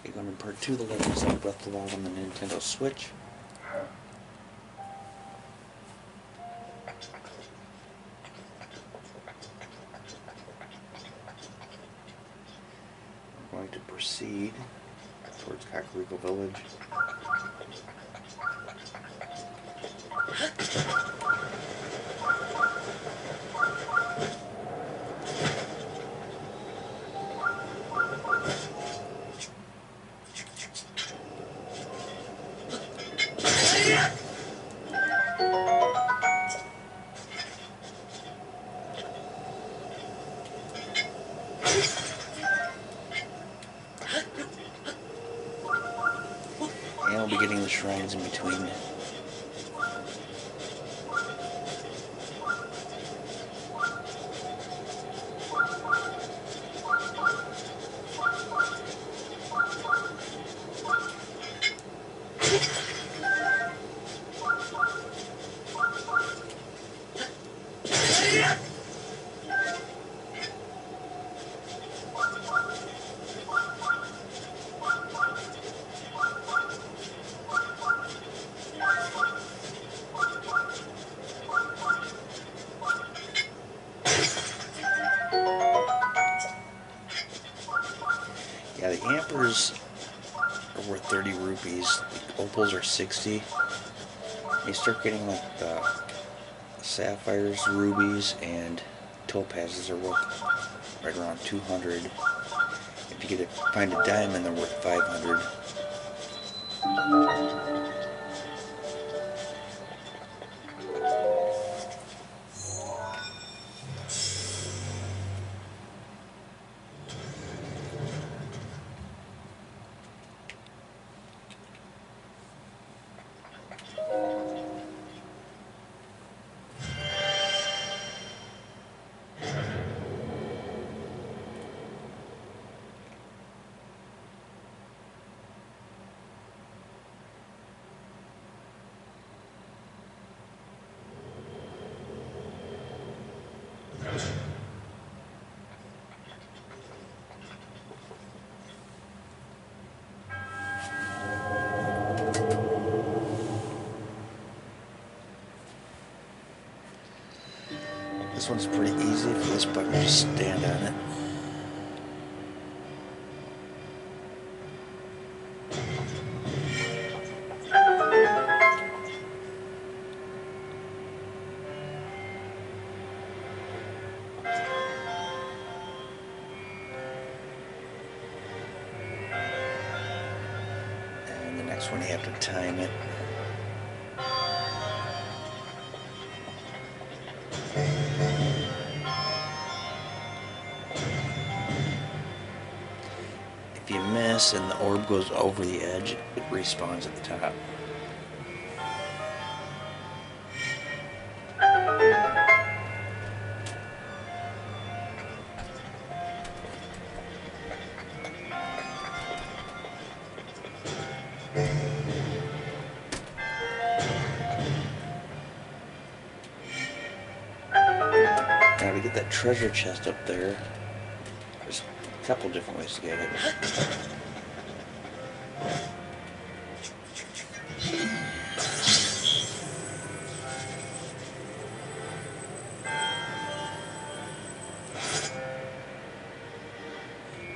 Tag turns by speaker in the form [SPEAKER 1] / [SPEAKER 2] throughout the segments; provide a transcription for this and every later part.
[SPEAKER 1] Okay, going to part 2, The Legend of Zelda Breath of the Wild on the Nintendo Switch. We're going to proceed towards Kakariko Village. And we'll be getting the shrines in between. Yeah, the Ampers are worth 30 rupees. The Opals are 60. You start getting like the Sapphires, Rubies, and Topazes are worth right around 200. If you get to find a Diamond, they're worth 500. This one's pretty easy for this button, just stand on it. And the next one you have to time it. If you miss and the orb goes over the edge, it respawns at the top. Now to get that treasure chest up there, there's a couple different ways to get it.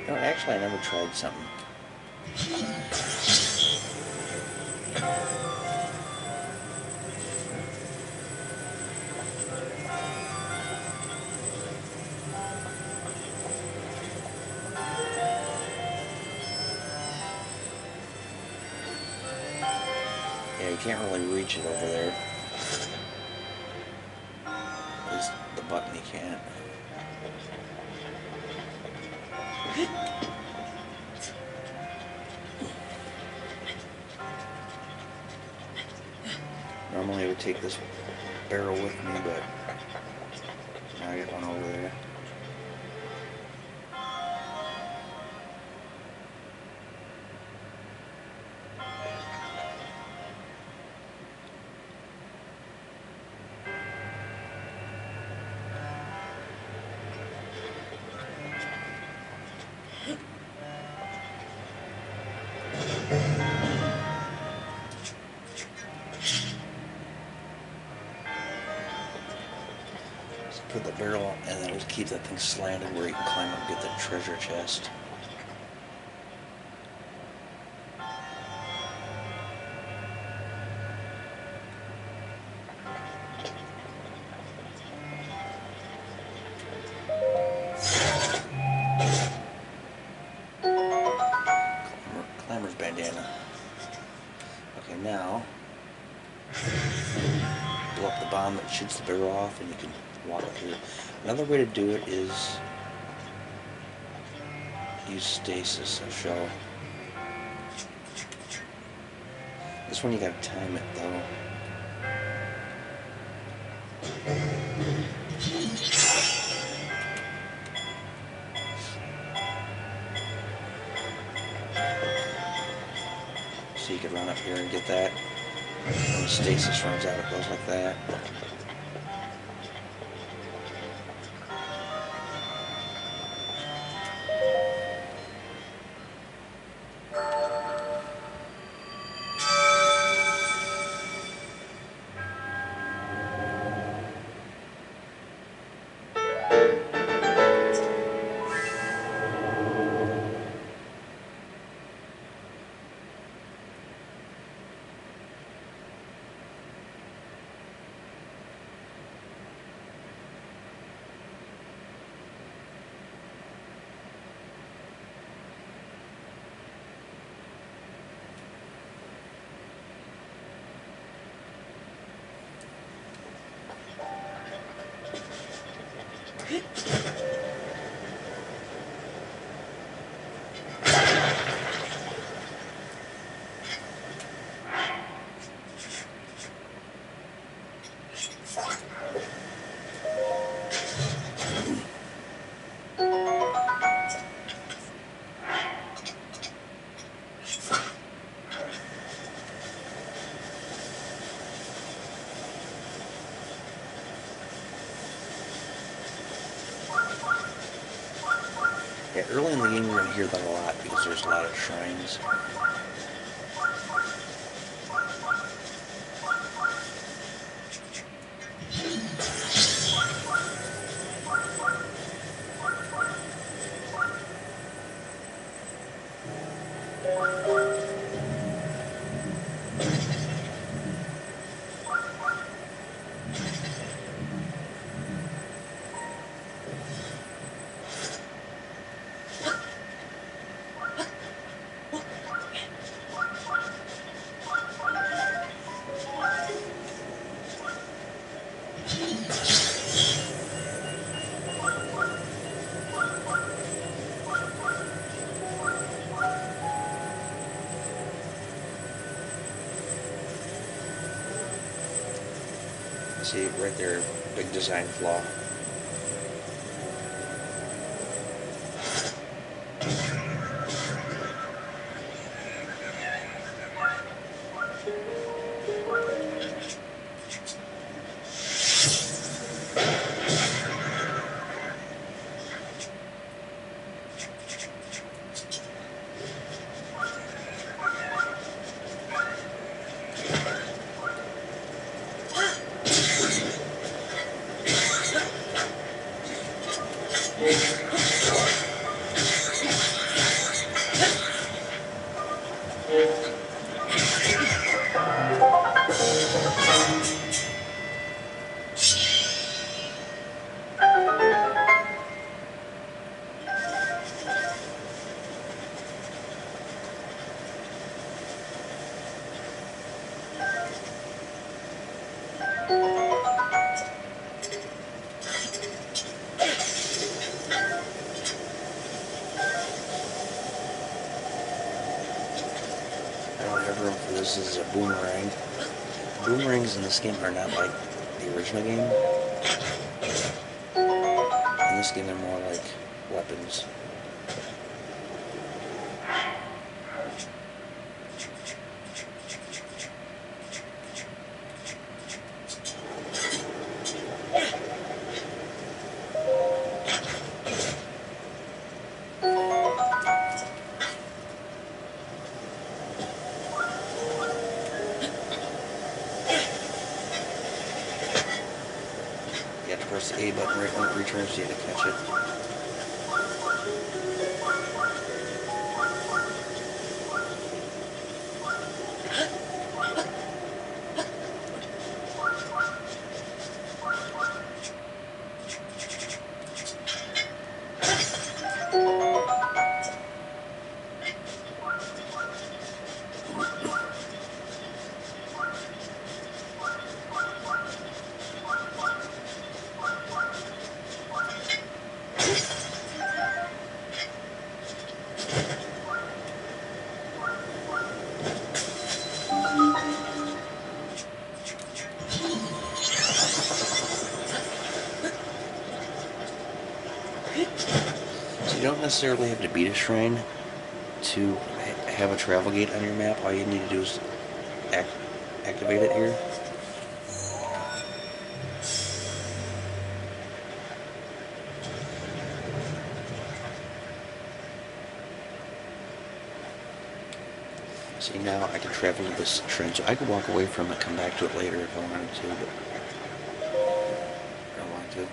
[SPEAKER 1] No, actually I never tried something. Yeah, you can't really reach it over there. At least the button you can't. Normally I would take this barrel with me, but now I got one over there. put the barrel, and then we'll keep that thing slanted where you can climb up and get the treasure chest. Climber's bandana. Okay, now blow up the bomb that shoots the barrel off, and you can walk up here. Another way to do it is use stasis. I'll show. This one you gotta time it though. So you can run up here and get that. When the stasis runs out, it goes like that. Yeah, early in the game you're going to hear that a lot because there's a lot of shrines. See, right there, big design flaw. This is a boomerang. Boomerangs in this game are not like the original game. In this game they're more like weapons. Press A button right when it returns data to catch it. So you don't necessarily have to beat a shrine to have a travel gate on your map. All you need to do is activate it here. See, now I can travel to this shrine, so I could walk away from it, come back to it later if I wanted to, but I don't want to.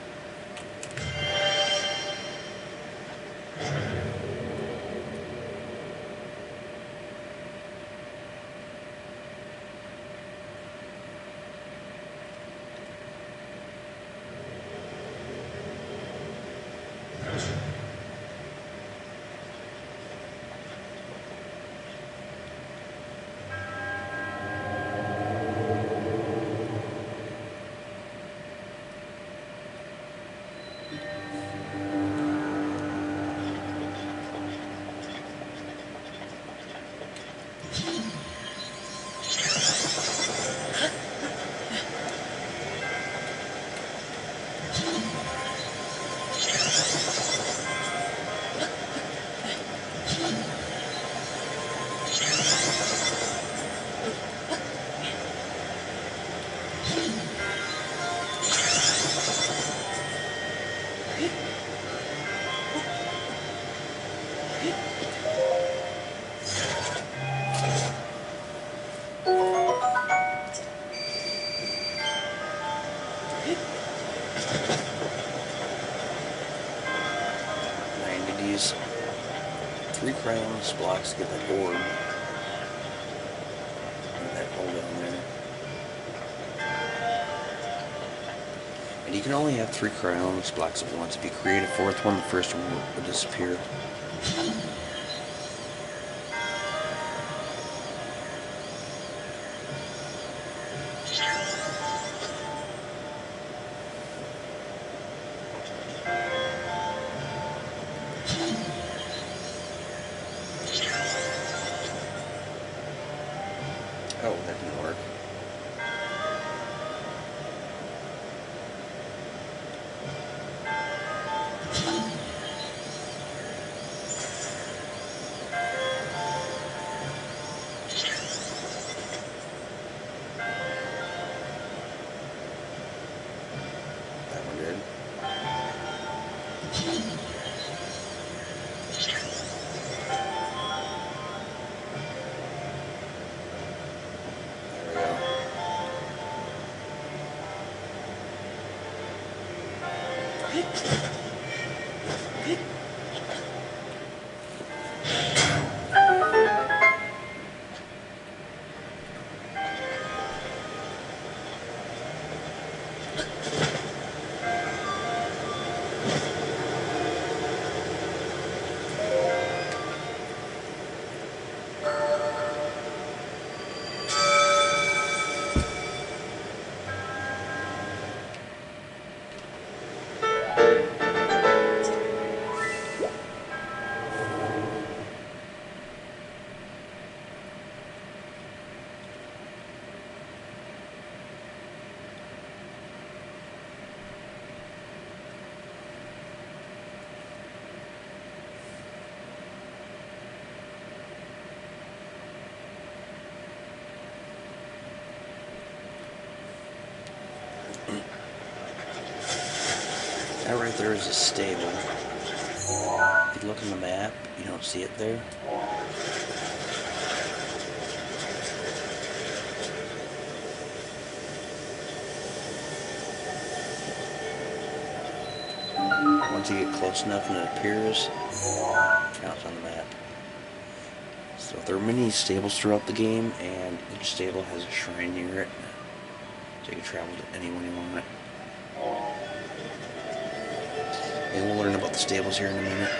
[SPEAKER 1] 3 crowns, blocks to get that orb. And that hole down there. And you can only have 3 crowns, blocks at once. If you create a 4th one, the first one will disappear. Oh, that didn't work. That one did. That right there is a stable. If you look on the map, you don't see it there. Once you get close enough and it appears, it counts on the map. So there are many stables throughout the game, and each stable has a shrine near it, so you can travel to anyone you want. And we'll learn about the stables here in a minute.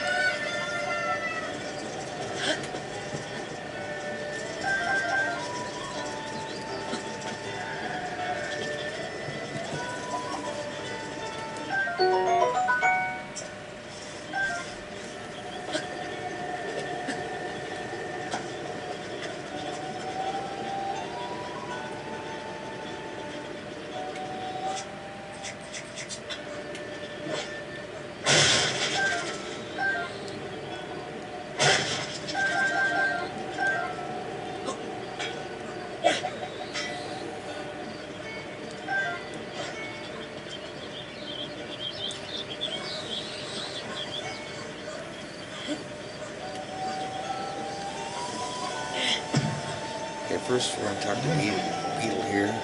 [SPEAKER 1] Okay, first we're going to talk to Beetle here.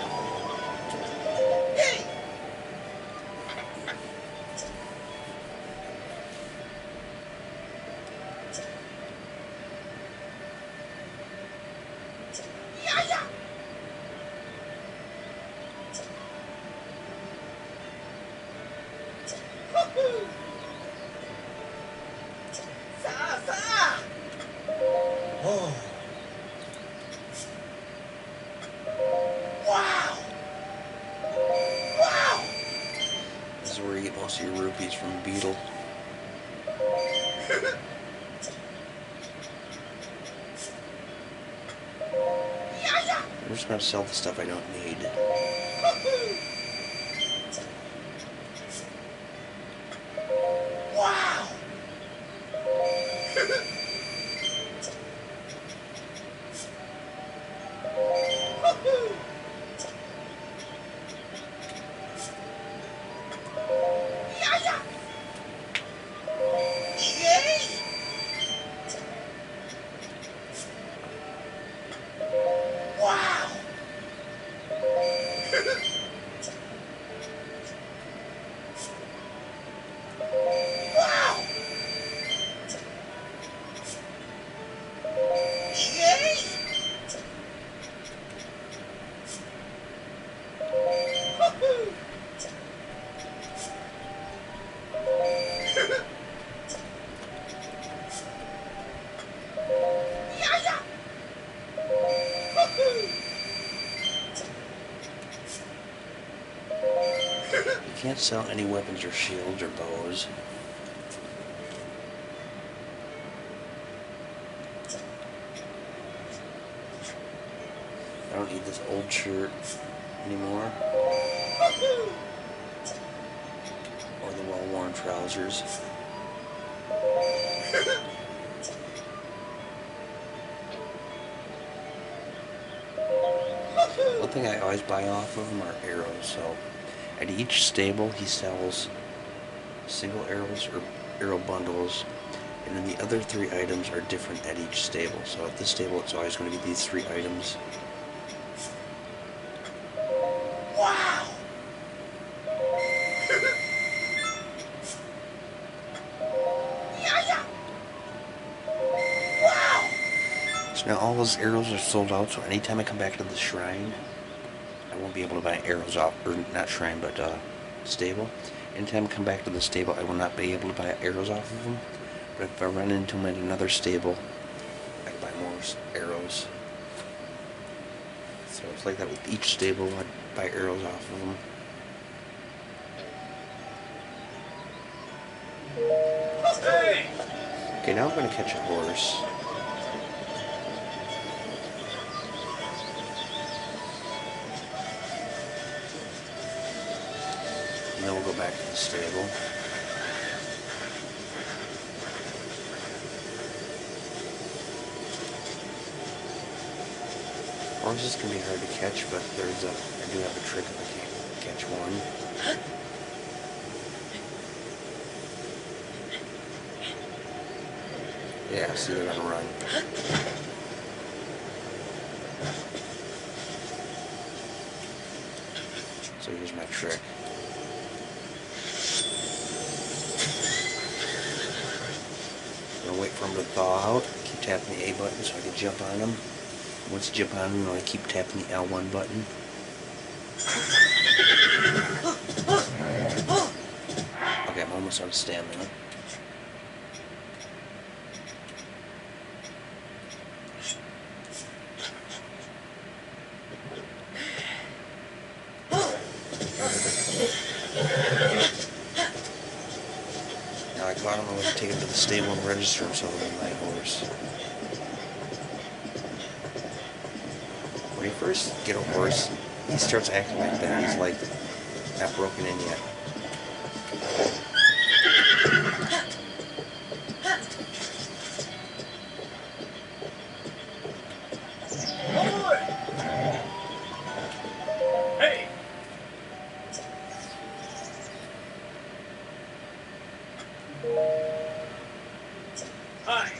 [SPEAKER 1] This is where you get most of your rupees from Beetle. I'm just going to sell the stuff I don't need. You can't sell any weapons or shields or bows. I don't need this old shirt anymore. Or the well-worn trousers. One thing I always buy off of him are arrows, so at each stable he sells single arrows or arrow bundles, and then the other 3 items are different at each stable. So at this stable it's always going to be these 3 items.
[SPEAKER 2] Wow! Wow!
[SPEAKER 1] So now all those arrows are sold out, so anytime I come back to the shrine, I won't be able to buy arrows off, or not shrine, but stable. Anytime I come back to the stable, I will not be able to buy arrows off of them. But if I run into them at another stable, I can buy more arrows. So it's like that with each stable, I'd buy arrows off of them.
[SPEAKER 2] Hey!
[SPEAKER 1] Okay, now I'm going to catch a horse. And then we'll go back to the stable. Horses can be hard to catch, but I do have a trick if I can't catch one. Yeah, see, they're gonna run. So here's my trick. gonna wait for them to thaw out. Keep tapping the A button so I can jump on them. Once you jump on them, I keep tapping the L1 button. Okay, I'm almost out of stamina. Now I caught him, I'm going to take him to the stable and register him so he'll be my horse. When you first get a horse, he starts acting like that. He's like not broken in yet.
[SPEAKER 2] Hey! Hi!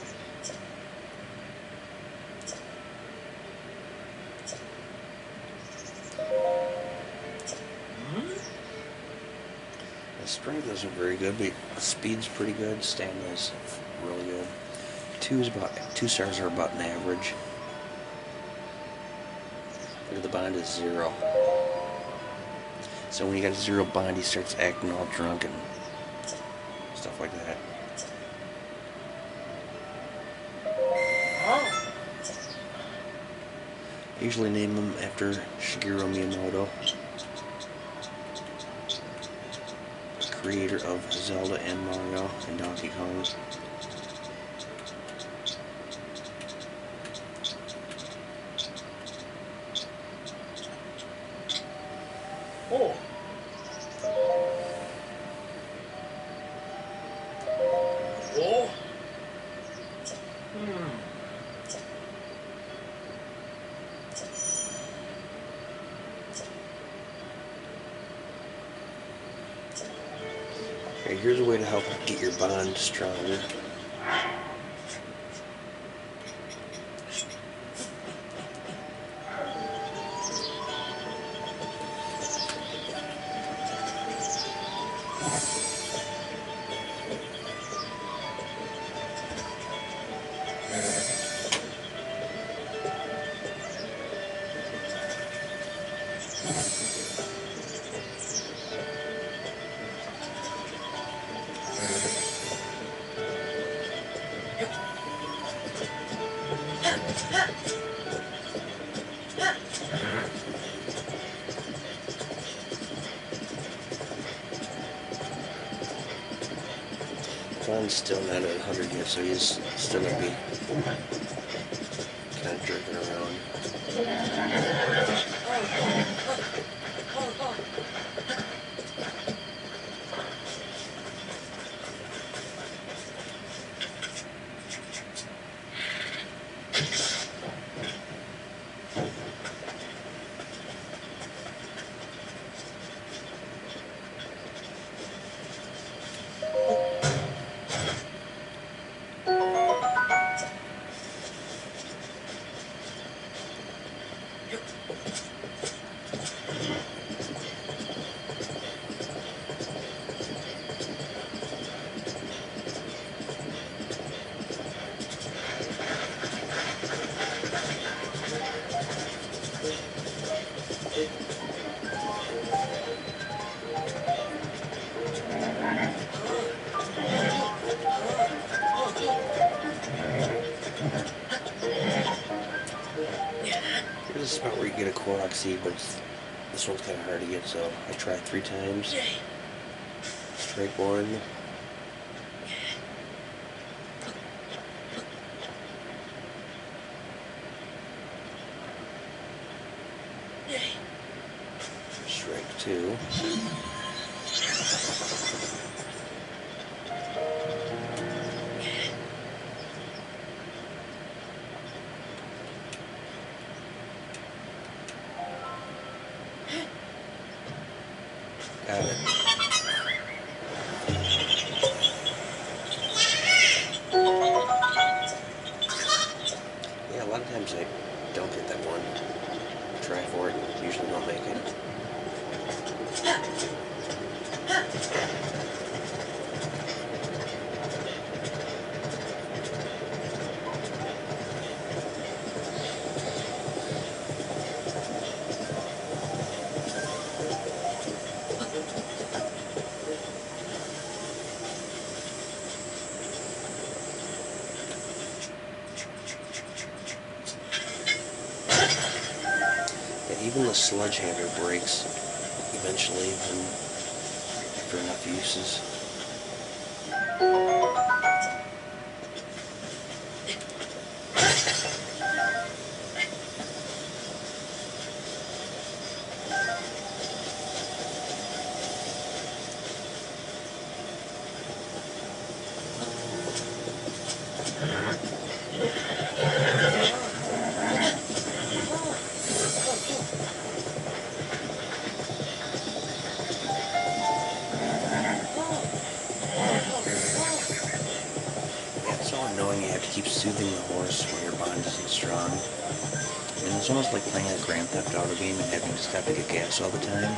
[SPEAKER 1] The strength isn't very good, but the speed's pretty good. Stamina's really good. 2 stars are about an average. But the bond is 0. So when you got a 0 bond, he starts acting all drunk and stuff like that.
[SPEAKER 2] Oh!
[SPEAKER 1] I usually name him after Shigeru Miyamoto, creator of Zelda and Mario and Donkey Kong.
[SPEAKER 2] Oh! Oh!
[SPEAKER 1] Okay, here's a way to help get your bond stronger. Bond's still not at 100 yet, so he's still gonna be kind of jerking around. Here's a spot where you get a Korok seed, but this one's kind of hard to get, so I tried 3 times. Strike 1. Strike 2. Got it. Yeah, a lot of times I don't get that one. Try for it, usually don't make it. Even the sledgehammer breaks eventually after enough uses. Yeah, it's so annoying you have to keep soothing the horse when your bond isn't strong. And it's almost like playing a Grand Theft Auto game and having to stop to get gas all the time.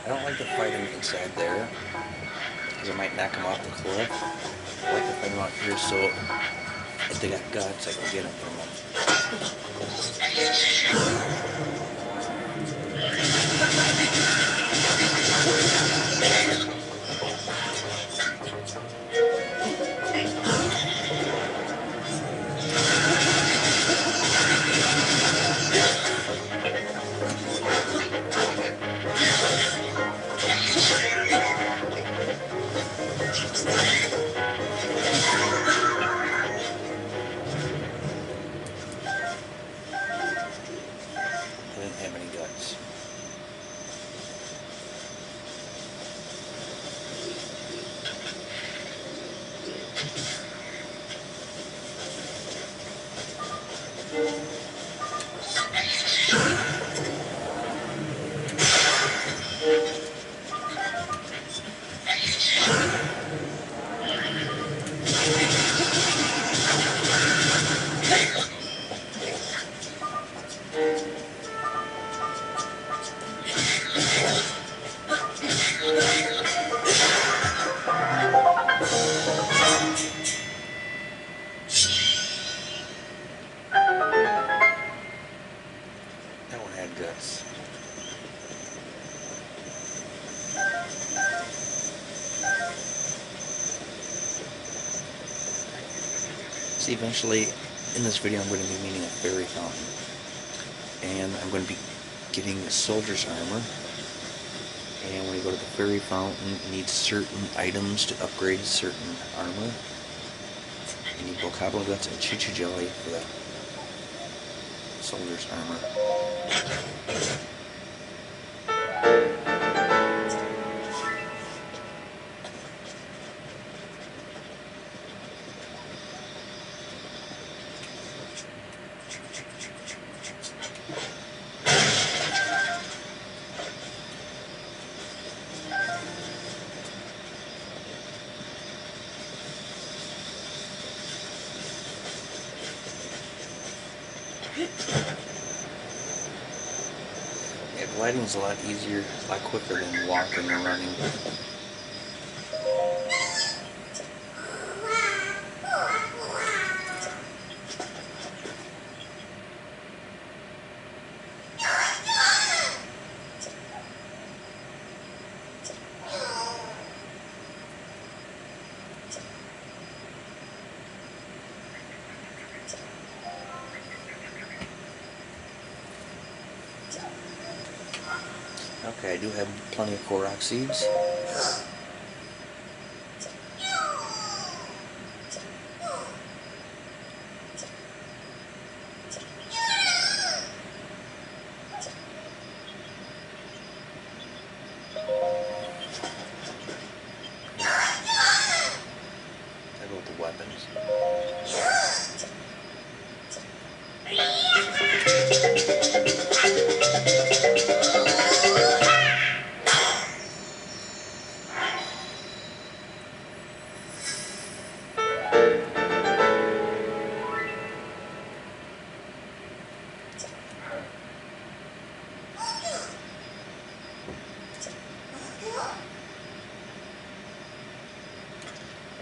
[SPEAKER 1] I don't like the fighting inside there, because it might knock them off the cliff. I like to fight them out here so if they got guts, I can get them from them. I didn't have any guts. That one had guts. See, eventually, in this video, I'm going to be meeting a fairy fountain. And I'm going to be getting a soldier's armor. And when you go to the fairy fountain, you need certain items to upgrade certain armor. You need bokoblin guts and choo-choo jelly for the soldier's armor. Yeah, gliding is a lot easier, a lot quicker than walking or running. Okay, I do have plenty of Korok seeds.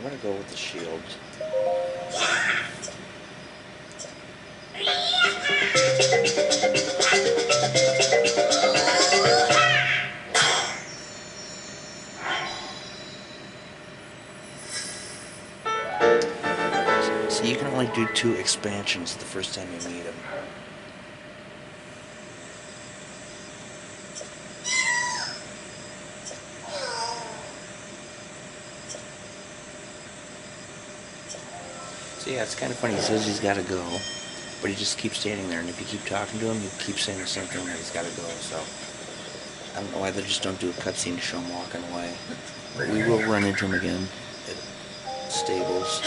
[SPEAKER 1] gonna go with the shield. So you can only do 2 expansions the first time you meet him. So yeah, it's kind of funny. He says he's got to go, but he just keeps standing there. And if you keep talking to him, he keeps saying the same thing, that he's got to go. So I don't know why they just don't do a cutscene to show him walking away. But we will run into him again at stables.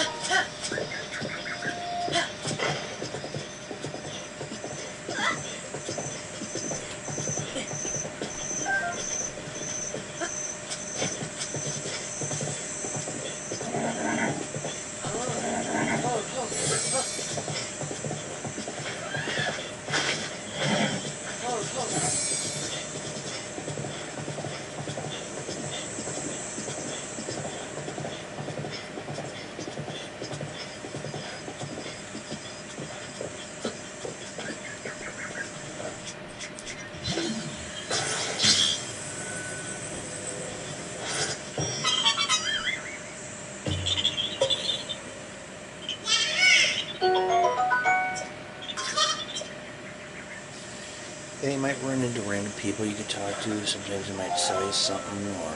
[SPEAKER 1] Yeah, you might run into random people you can talk to. Sometimes they might sell you something or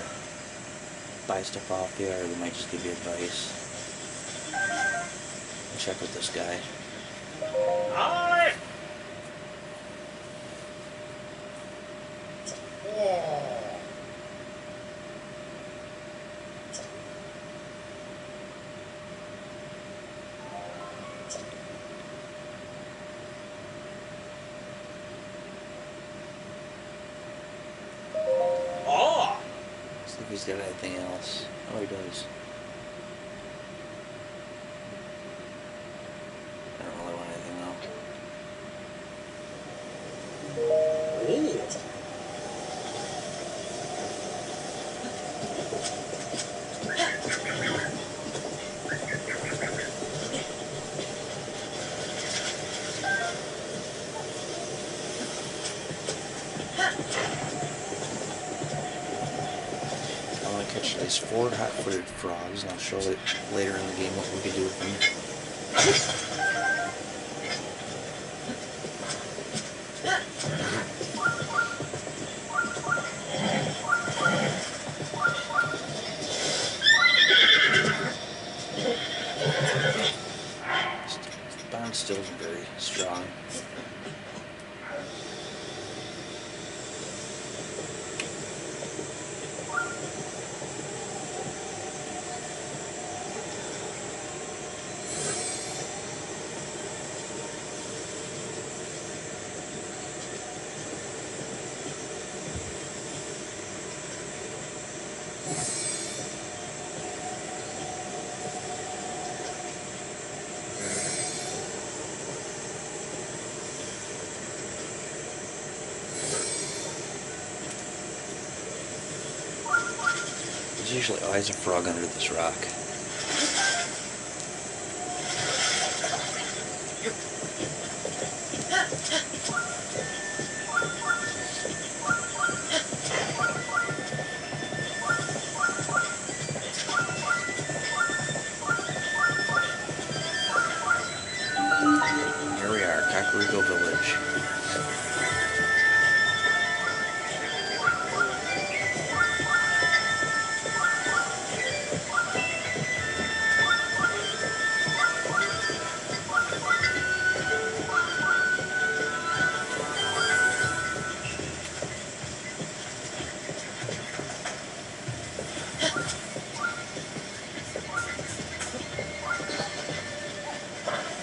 [SPEAKER 1] buy stuff off you, or they might just give you advice. Check with this guy.
[SPEAKER 2] Aye. Oh. Oh.
[SPEAKER 1] See if he's got anything else. Oh, he does. I don't really want anything else.
[SPEAKER 2] Oh.
[SPEAKER 1] I want to catch at least 4 hot-footed frogs, and I'll show it later in the game what we can do with them. The bond still isn't very strong. There's usually always a frog under this rock. Here we are, Kakariko Village.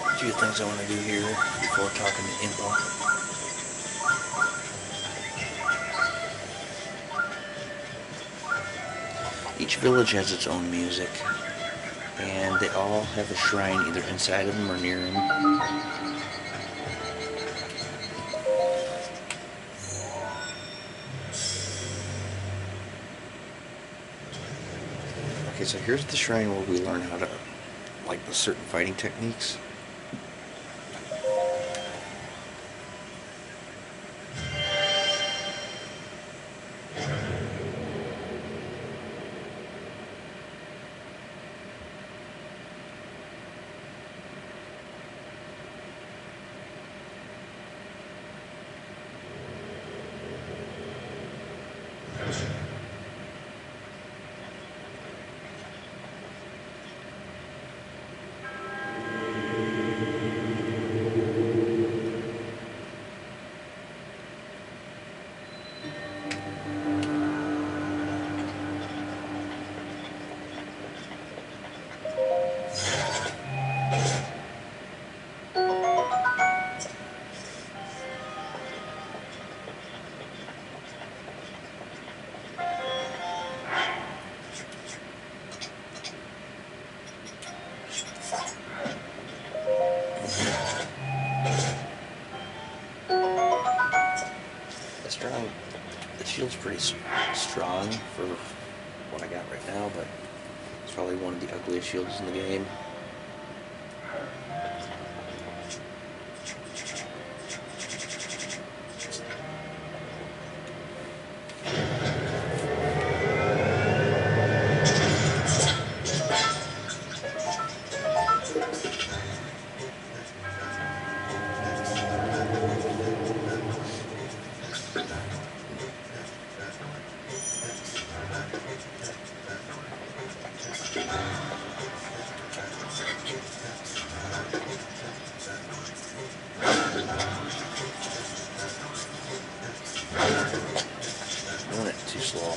[SPEAKER 1] A few things I want to do here before talking to Impa. Each village has its own music, and they all have a shrine either inside of them or near them. Okay, so here's the shrine where we learn how to, like, the certain fighting techniques. The shield's pretty strong for what I got right now, but it's probably one of the ugliest shields in the game. Doing it too slow.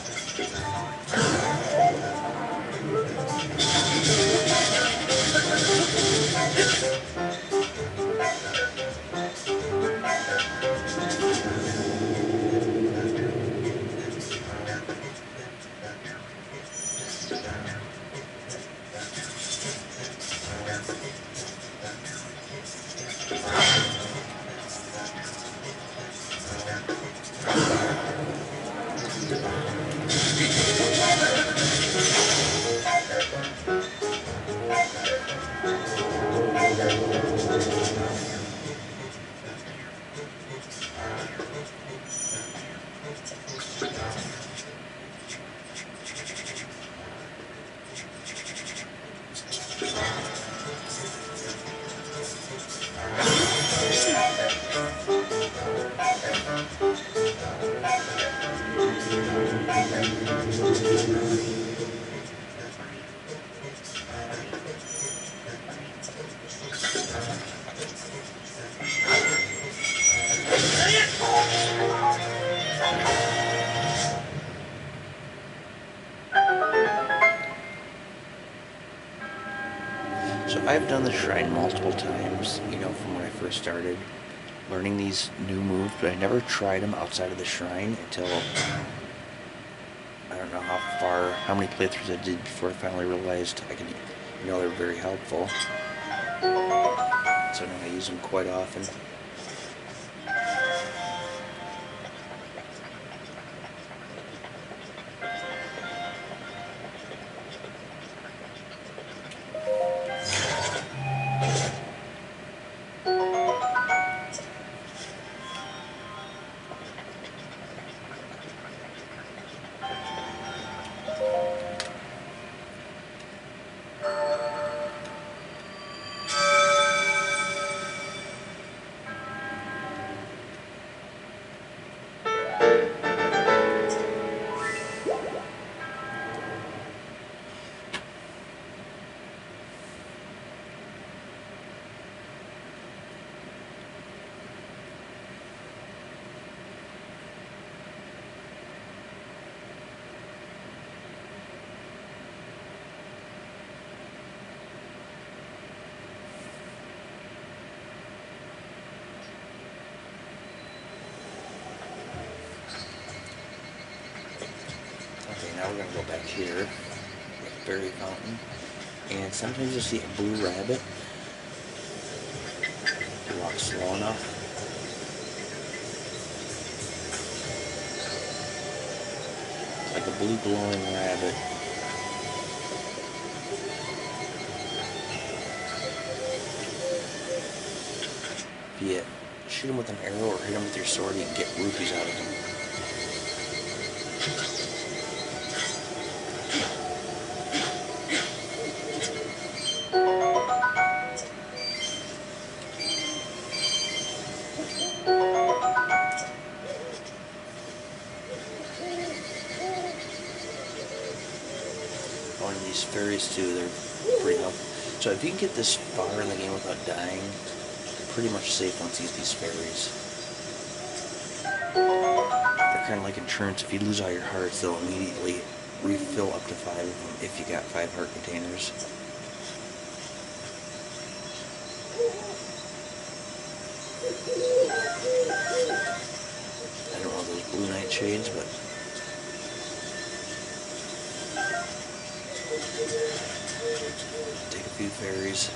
[SPEAKER 1] So I've done the shrine multiple times, you know, from when I first started learning these new moves, but I never tried them outside of the shrine until I don't know how many playthroughs I did before I finally realized I could, you know, they're very helpful. So now I use them quite often. Okay, now we're going to go back here with Fairy Fountain. And sometimes you'll see a blue rabbit. If you walk slow enough. It's like a blue glowing rabbit. you shoot them with an arrow or hit them with your sword, you can get rupees out of them. Oh, and these fairies too, they're pretty helpful. So if you can get this far in the game without dying, you're pretty much safe once you get these fairies. They're kind of like insurance. If you lose all your hearts, they'll immediately refill up to 5 of them if you got 5 heart containers. I don't want those blue nightshades, but take a few fairies.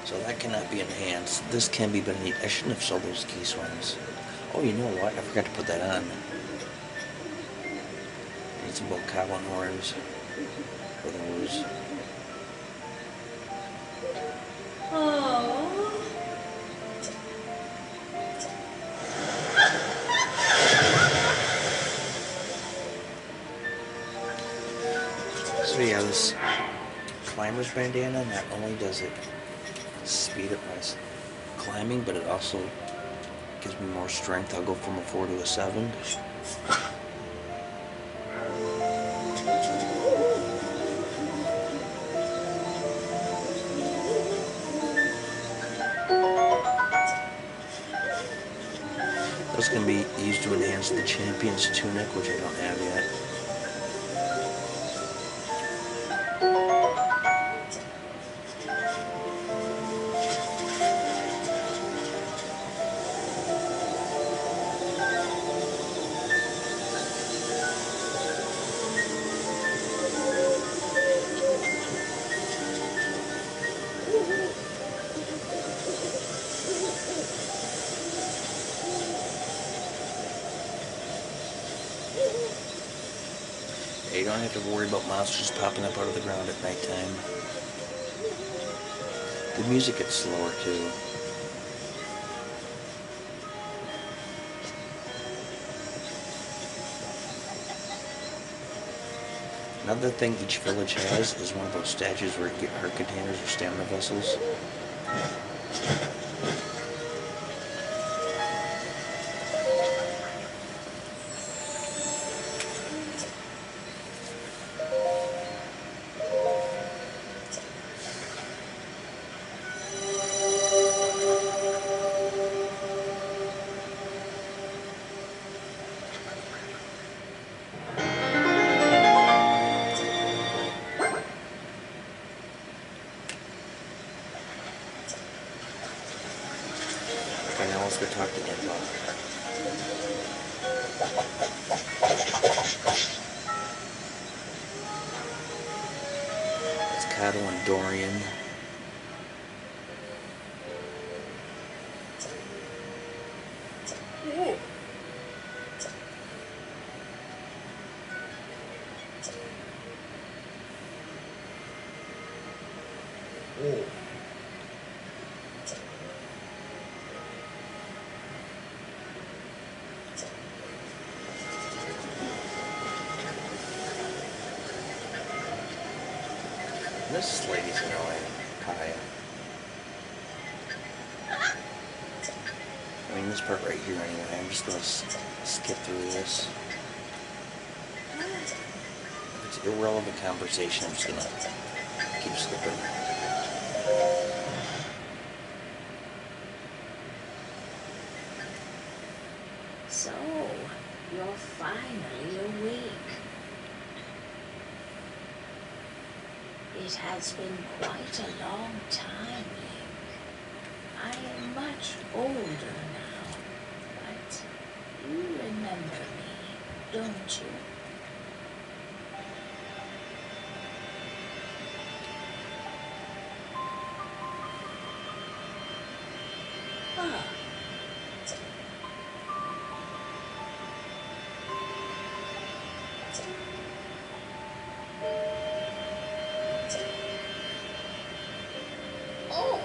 [SPEAKER 1] So that cannot be enhanced. This can be, but I shouldn't have sold those key swings. Oh, you know what? I forgot to put that on. Need some Bokawan horns for those. So yeah, this climber's bandana, not only does it speed up my climbing, but it also gives me more strength. I'll go from a 4 to a 7. This can be used to enhance the champion's tunic, which I don't have yet. You don't have to worry about monsters popping up out of the ground at nighttime. The music gets slower too. Another thing each village has is one of those statues where you get heart containers or stamina vessels. Okay, now let's go talk to Impa. It's Kato and Dorian.
[SPEAKER 2] Oh. Oh.
[SPEAKER 1] This lady's annoying. Kaya. I mean, this part right here anyway. I'm just gonna skip through this. If it's irrelevant conversation, I'm just gonna keep skipping.
[SPEAKER 3] So, you're finally awake. It has been quite a long time, Link. I am much older now, but you remember me, don't you? Ah. Oh.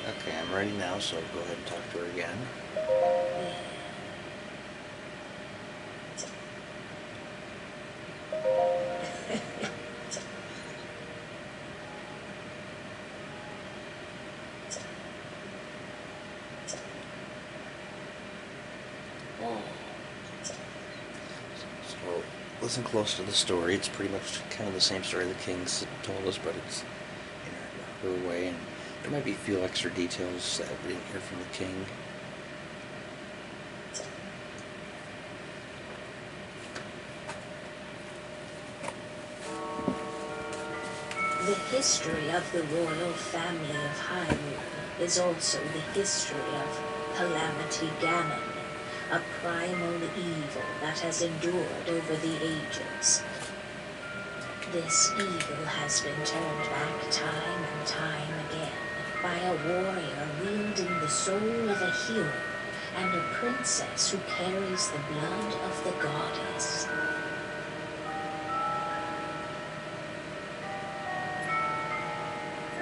[SPEAKER 1] Okay, I'm ready now, so go ahead and talk to her again. So listen close to the story. It's pretty much kind of the same story the King's told us, but it's in her way, and there might be a few extra details that we didn't hear from the King.
[SPEAKER 3] The history of the royal family of Hyrule is also the history of Calamity Ganon, a primal evil that has endured over the ages. This evil has been turned back time and time again by a warrior wielding the soul of a hero and a princess who carries the blood of the goddess.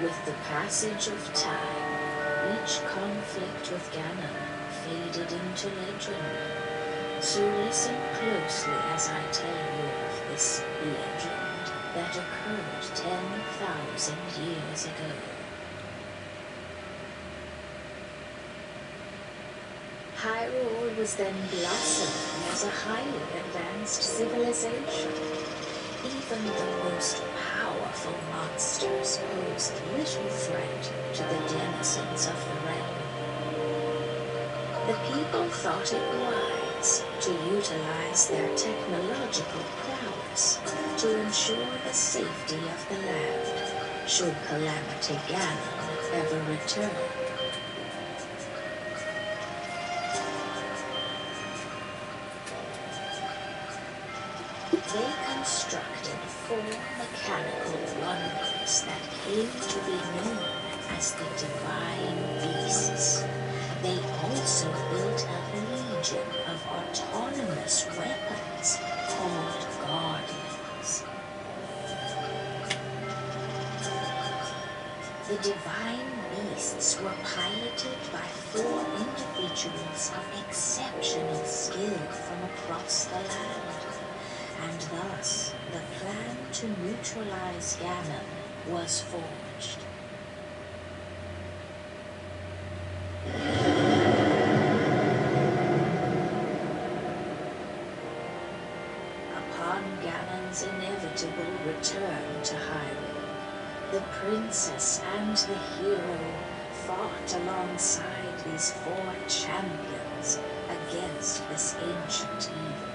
[SPEAKER 3] With the passage of time, each conflict with Ganon faded into legend. So listen closely as I tell you of this legend that occurred 10,000 years ago. Hyrule was then blossoming as a highly advanced civilization. Even the most powerful monsters posed little threat to the denizens of the realm. The people thought it wise to utilize their technological prowess to ensure the safety of the land should Calamity Ganon ever return. They constructed 4 mechanical wonders that came to be known as the Divine Beasts. They also built a legion of autonomous weapons called Guardians. The Divine Beasts were piloted by 4 individuals of exceptional skill from across the land. And thus, the plan to neutralize Ganon was forged. The princess and the hero fought alongside these four champions against this ancient evil.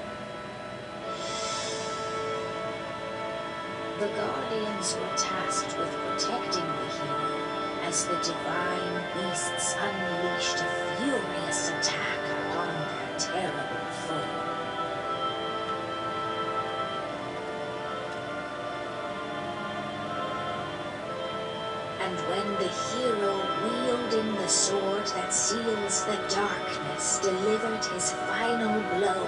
[SPEAKER 3] The Guardians were tasked with protecting the hero as the divine beasts unleashed a furious attack upon their terrible foe. And when the hero wielding the sword that seals the darkness delivered his final blow,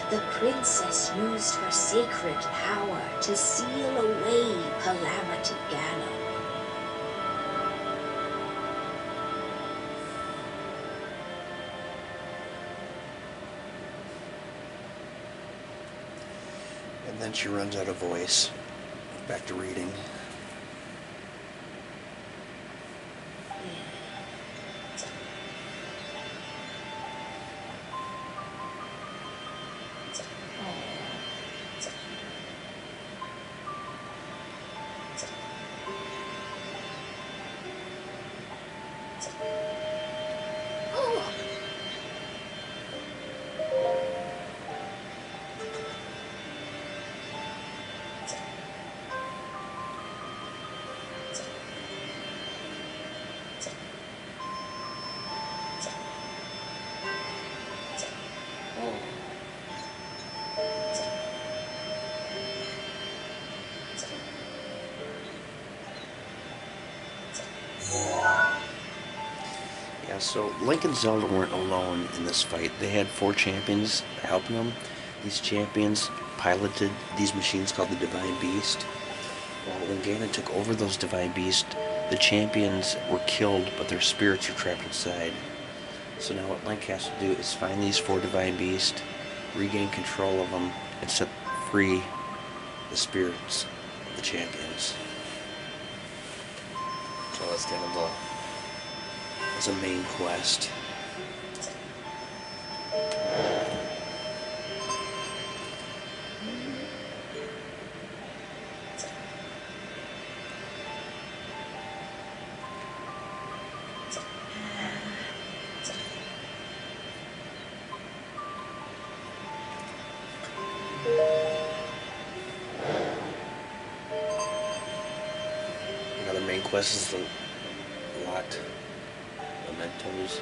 [SPEAKER 3] the princess used her sacred power to seal away Calamity Ganon.
[SPEAKER 1] And then she runs out of voice. Back to reading. Yeah, so Link and Zelda weren't alone in this fight. They had four champions helping them. These champions piloted these machines called the Divine Beast. Well, when Ganon took over those Divine Beasts, the champions were killed, but their spirits are trapped inside. So now what Link has to do is find these four Divine Beasts, regain control of them, and set free the spirits of the champions. So that's kind of a main quest. Another main quest is the lot mementos.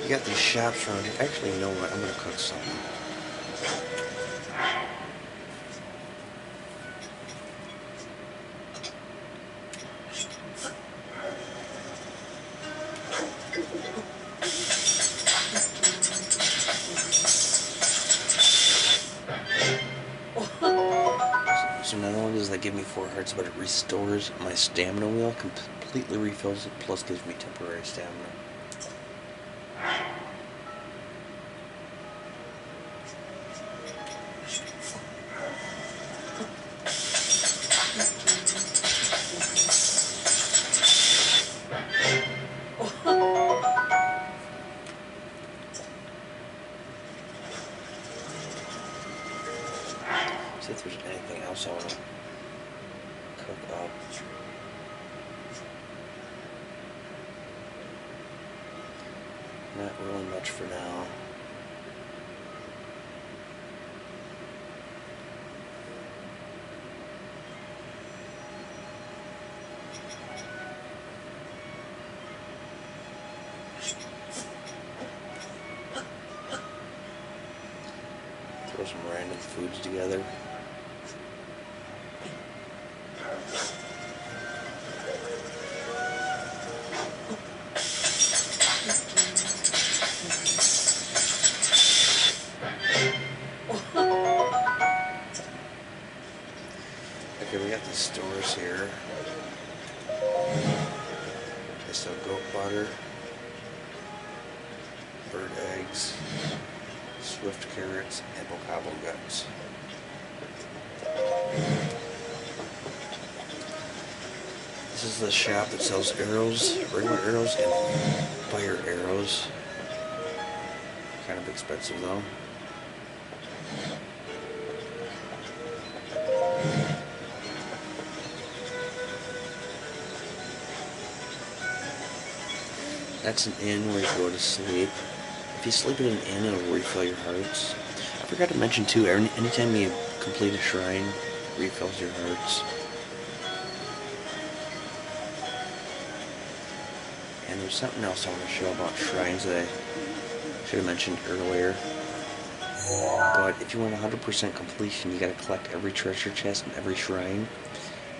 [SPEAKER 1] You got these shops around here. Actually, you know what? I'm gonna cook something. So not only does that give me 4 hearts, but it restores my stamina wheel, completely refills it, plus gives me temporary stamina. See if there's anything else I want to cook up. Not really much for now. Throw some random foods together. got these stores here. They sell goat butter, bird eggs, swift carrots, and bocabo guts. This is the shop that sells arrows, regular arrows, and fire arrows. Kind of expensive though. That's an inn where you go to sleep. If you sleep in an inn, it'll refill your hearts. I forgot to mention too, anytime you complete a shrine, it refills your hearts. And there's something else I want to show about shrines that I should have mentioned earlier. But if you want 100% completion, you gotta collect every treasure chest and every shrine.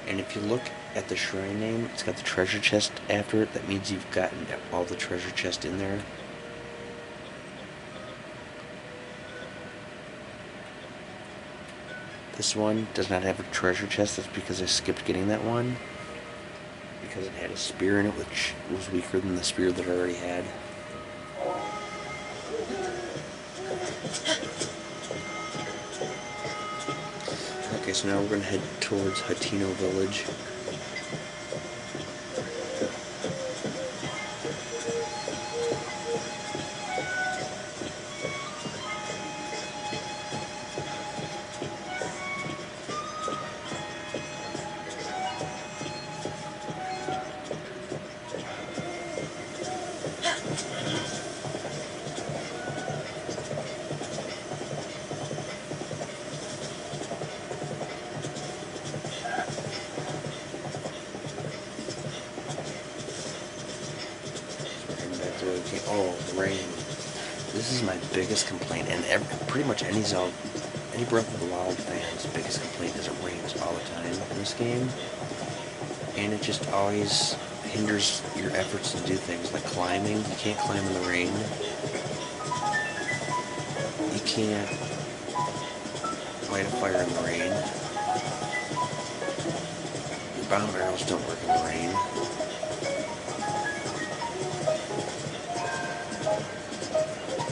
[SPEAKER 1] And if you look at the shrine name, it's got the treasure chest after it. That means you've gotten all the treasure chest in there. This one does not have a treasure chest. That's because I skipped getting that one. Because it had a spear in it, which was weaker than the spear that I already had. Okay, so now we're going to head towards Hateno village. Oh, the rain. This is my biggest complaint, and pretty much any Breath of the Wild fan's biggest complaint is it rains all the time in this game. And it just always hinders your efforts to do things like climbing. You can't climb in the rain. You can't light a fire in the rain. Your bomb arrows don't work in the rain.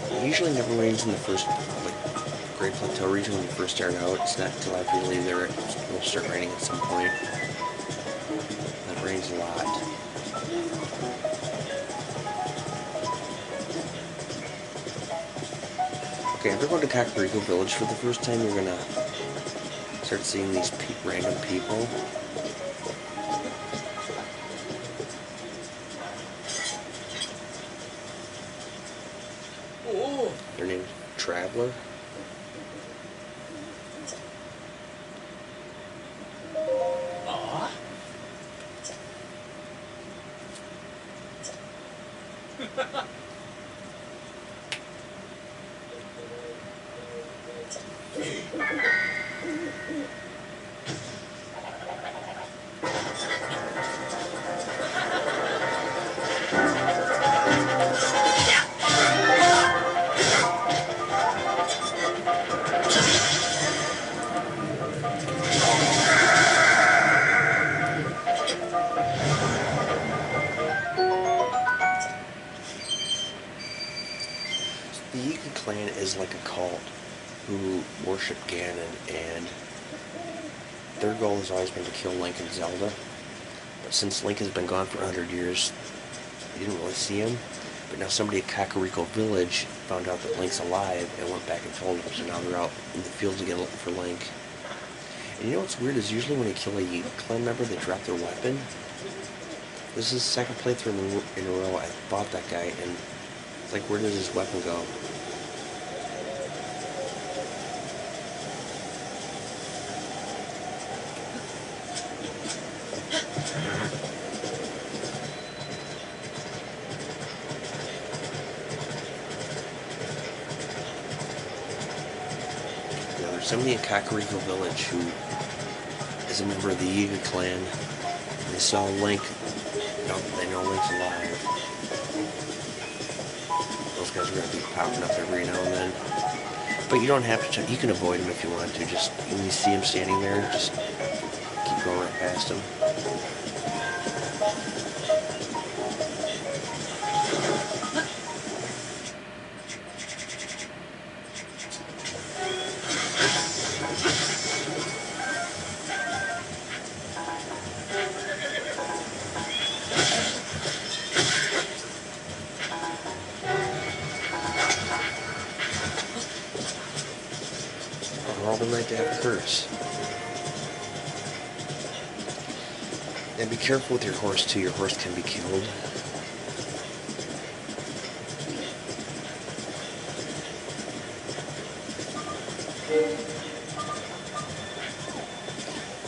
[SPEAKER 1] It usually never rains in the first, Great Plateau region when you first start out. It's not until after you leave there it will start raining at some point. It rains a lot. Okay, if we're going to Kakariko village for the first time, you're gonna start seeing these random people. Their name's Traveler. The Yiga clan is like a cult who worship Ganon, and their goal has always been to kill Link and Zelda. But since Link has been gone for 100 years, you didn't really see him. But now somebody at Kakariko village found out that Link's alive and went back and told him, so now they're out in the fields again looking for Link. And you know what's weird is usually when they kill a Yiga clan member, they drop their weapon. This is the second playthrough in a row I fought that guy, and it's like, where does his weapon go? Now, there's somebody in Kakariko village who is a member of the Yiga clan. And they saw Link. They know Link's alive. Those guys are going to be popping up every now and then. But you don't have to, you can avoid them if you want to. Just when you see him standing there, just keep going past him. All the night to have a curse. And be careful with your horse too. Your horse can be killed.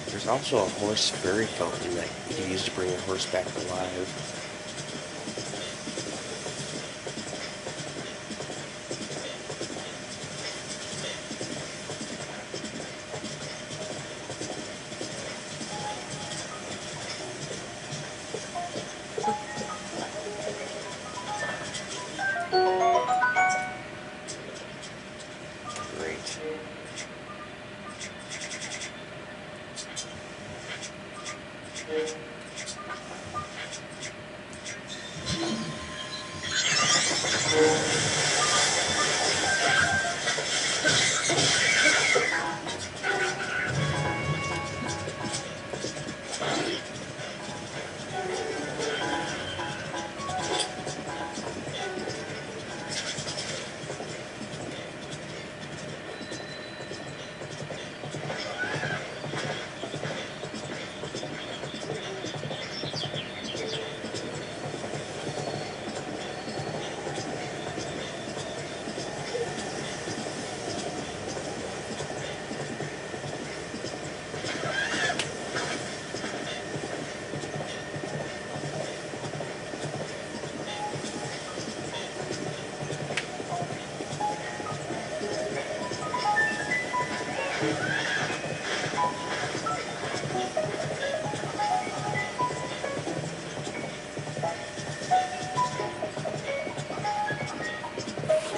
[SPEAKER 1] There's also a horse fairy fountain that you can use to bring your horse back alive. Great.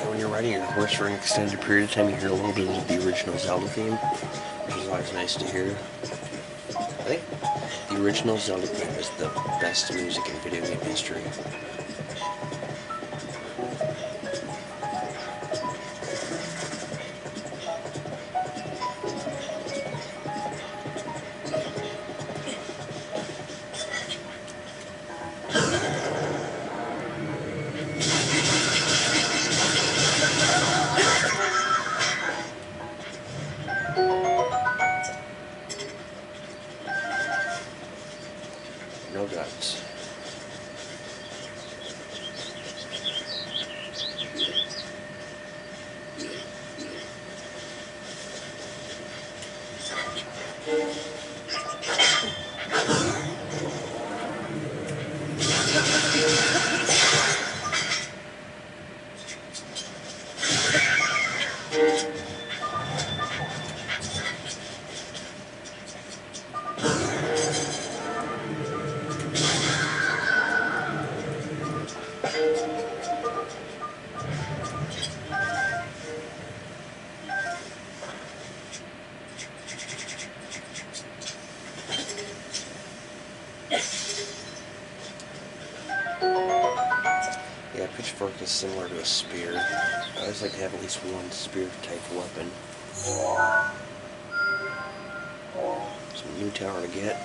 [SPEAKER 1] When you're riding your horse for an extended period of time, you hear a little bit of the original Zelda theme, which is always nice to hear. I think the original Zelda theme is the best music in video game history. No guns. Yeah, pitchfork is similar to a spear. I always like to have at least one spear type weapon. Some new tower to get.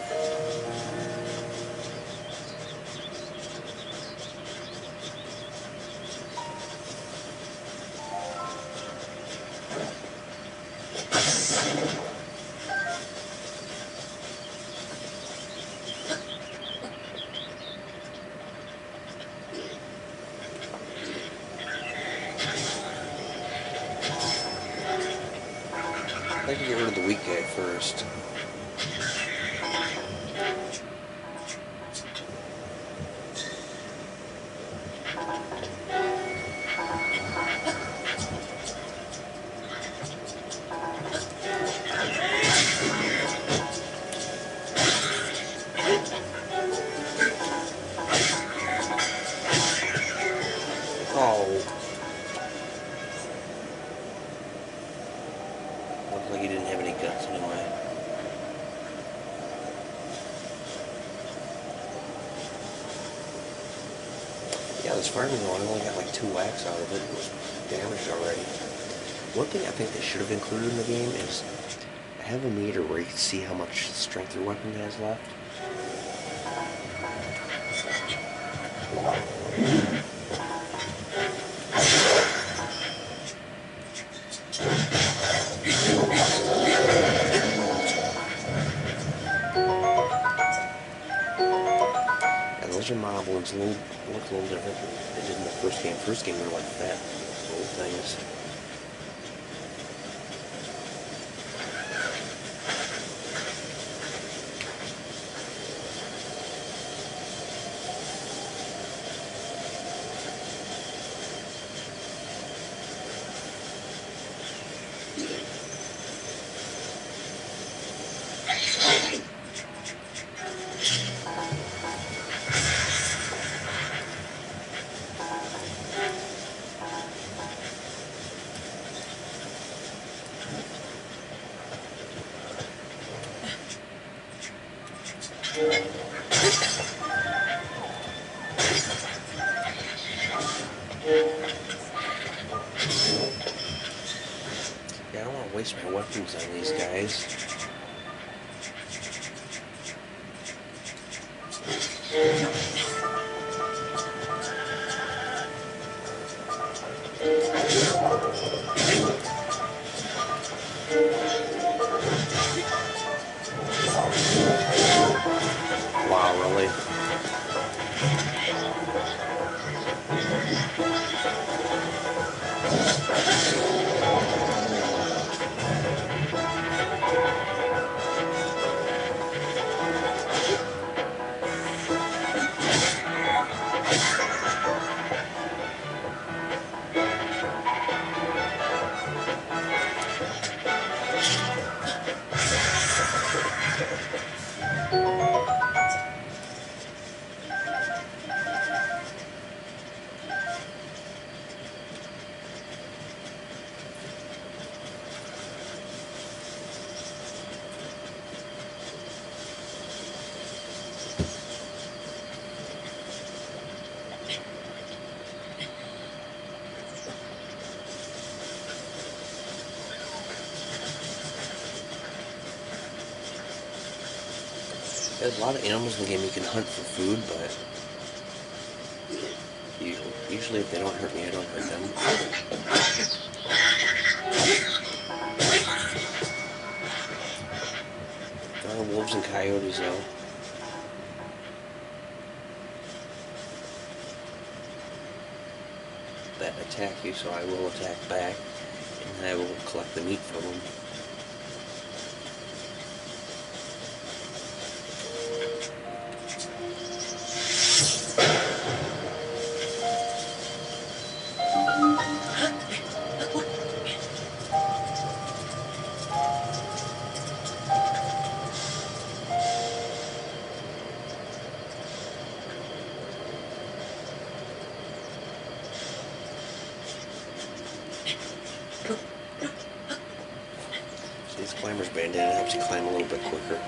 [SPEAKER 1] I like to get rid of the weak guy first. Oh. Looked like he didn't have any guts anyway. as far as I know, I only got like 2 whacks out of it. It was damaged already. One thing I think they should have included in the game is have a meter where you can see how much strength your weapon has left. Yeah, those are moblins. Look a little different than they did in the first game. First game, they're like fat little things. Yeah, I don't want to waste my weapons on these guys. Wow, really? There's a lot of animals in the game you can hunt for food, but usually if they don't hurt me, I don't hurt them. There are wolves and coyotes though. That attack you, so I will attack back, and then I will collect the meat from them. This climber's bandana helps you climb a little bit quicker.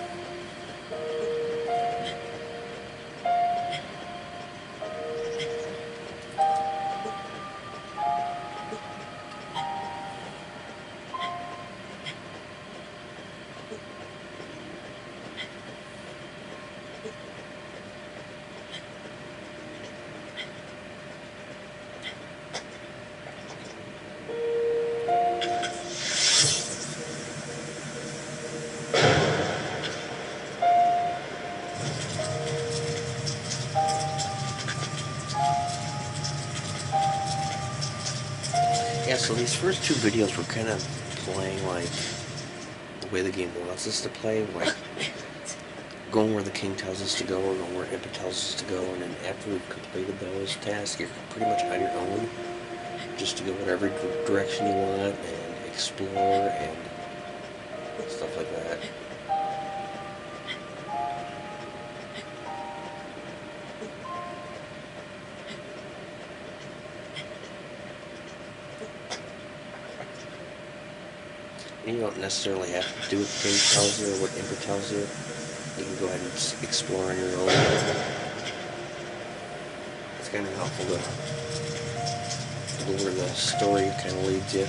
[SPEAKER 1] Yeah, so these first 2 videos were kind of playing like the way the game wants us to play, like going where the king tells us to go or going where Impa tells us to go, and then after we've completed those tasks, you're pretty much on your own, just to go whatever direction you want and explore and stuff like that. You don't necessarily have to do what the game tells you or what Impa tells you. You can go ahead and explore on your own. it's kind of helpful to go where the story kind of leads you.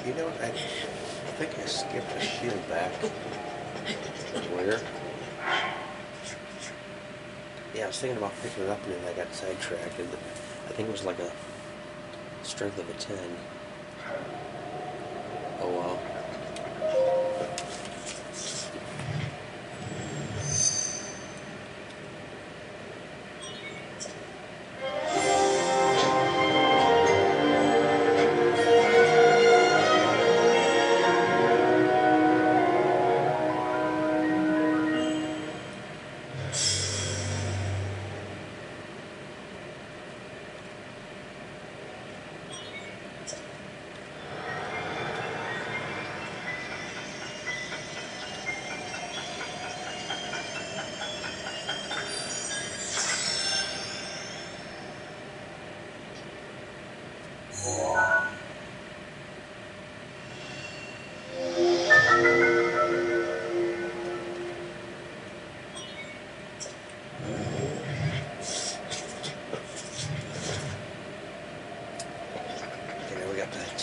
[SPEAKER 1] You know what? I think I skipped a shield back. Where? Yeah, I was thinking about picking it up and then I got sidetracked. I think it was like a strength of a 10. Oh well.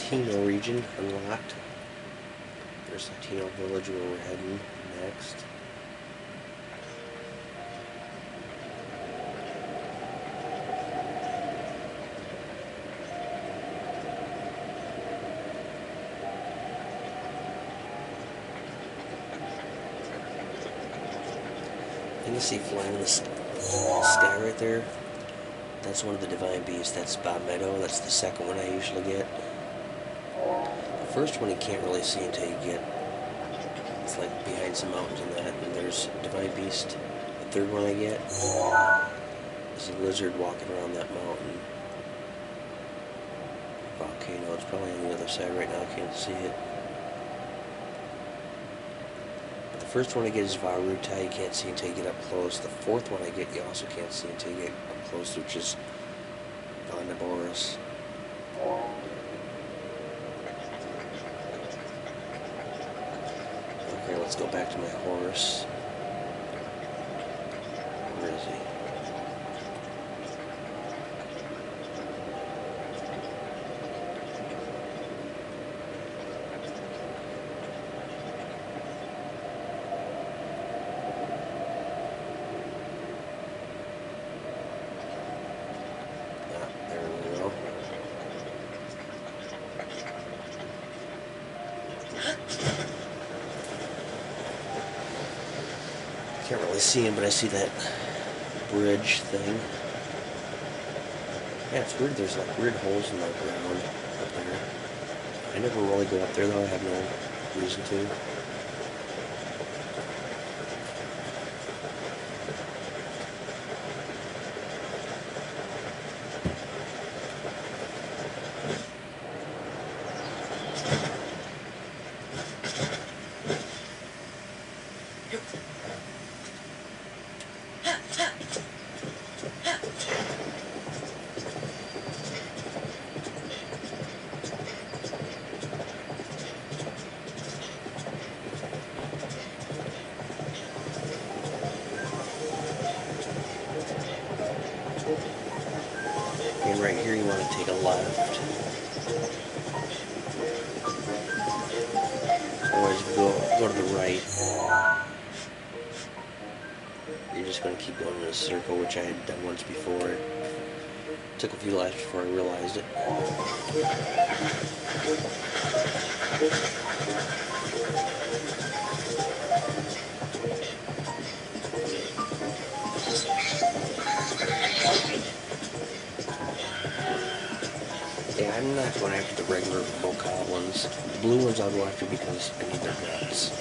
[SPEAKER 1] Hateno region unlocked. There's Hateno village where we're heading next. You can see flying in the sky right there. That's one of the divine beasts. That's Bob Meadow. That's the second one I usually get. The first one you can't really see until you get, it's like behind some mountains and that, and there's divine beast. The third one I get is a lizard walking around that mountain. Volcano. It's probably on the other side right now. I can't see it. But the first one I get is Varutai. You can't see until you get up close. The fourth one I get you also can't see until you get up close, which is Vondaboris. Okay, let's go back to my horse. Where is he? Can't really see him, but I see that bridge thing. Yeah, it's weird. There's like weird holes in the ground up there. I never really go up there though. I have no reason to. take a left. Otherwise, if you go to the right, you're just going to keep going in a circle, which I had done once before. Took a few laps before I realized it. Yeah, I'm not going after the regular Boca ones. The blue ones I'll go after because I need their nuts.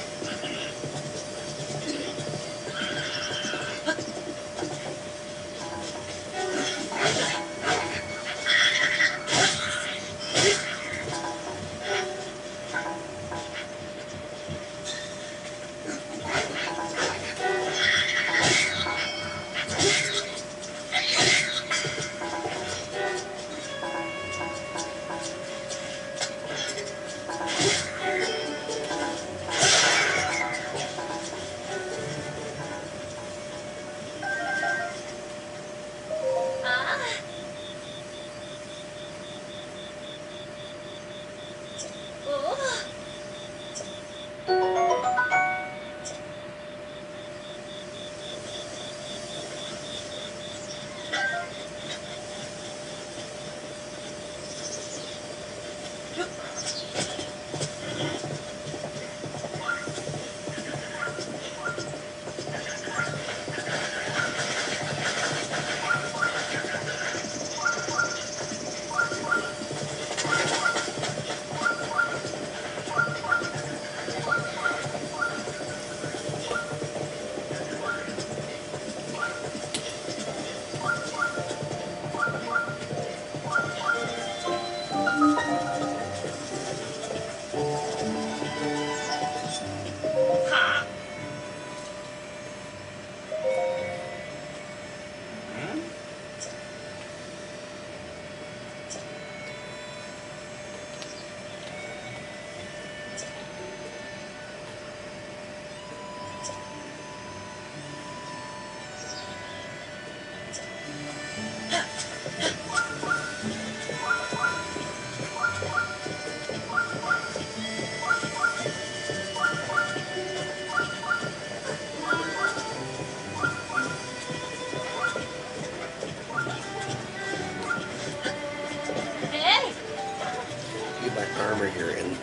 [SPEAKER 1] You buy armor here, and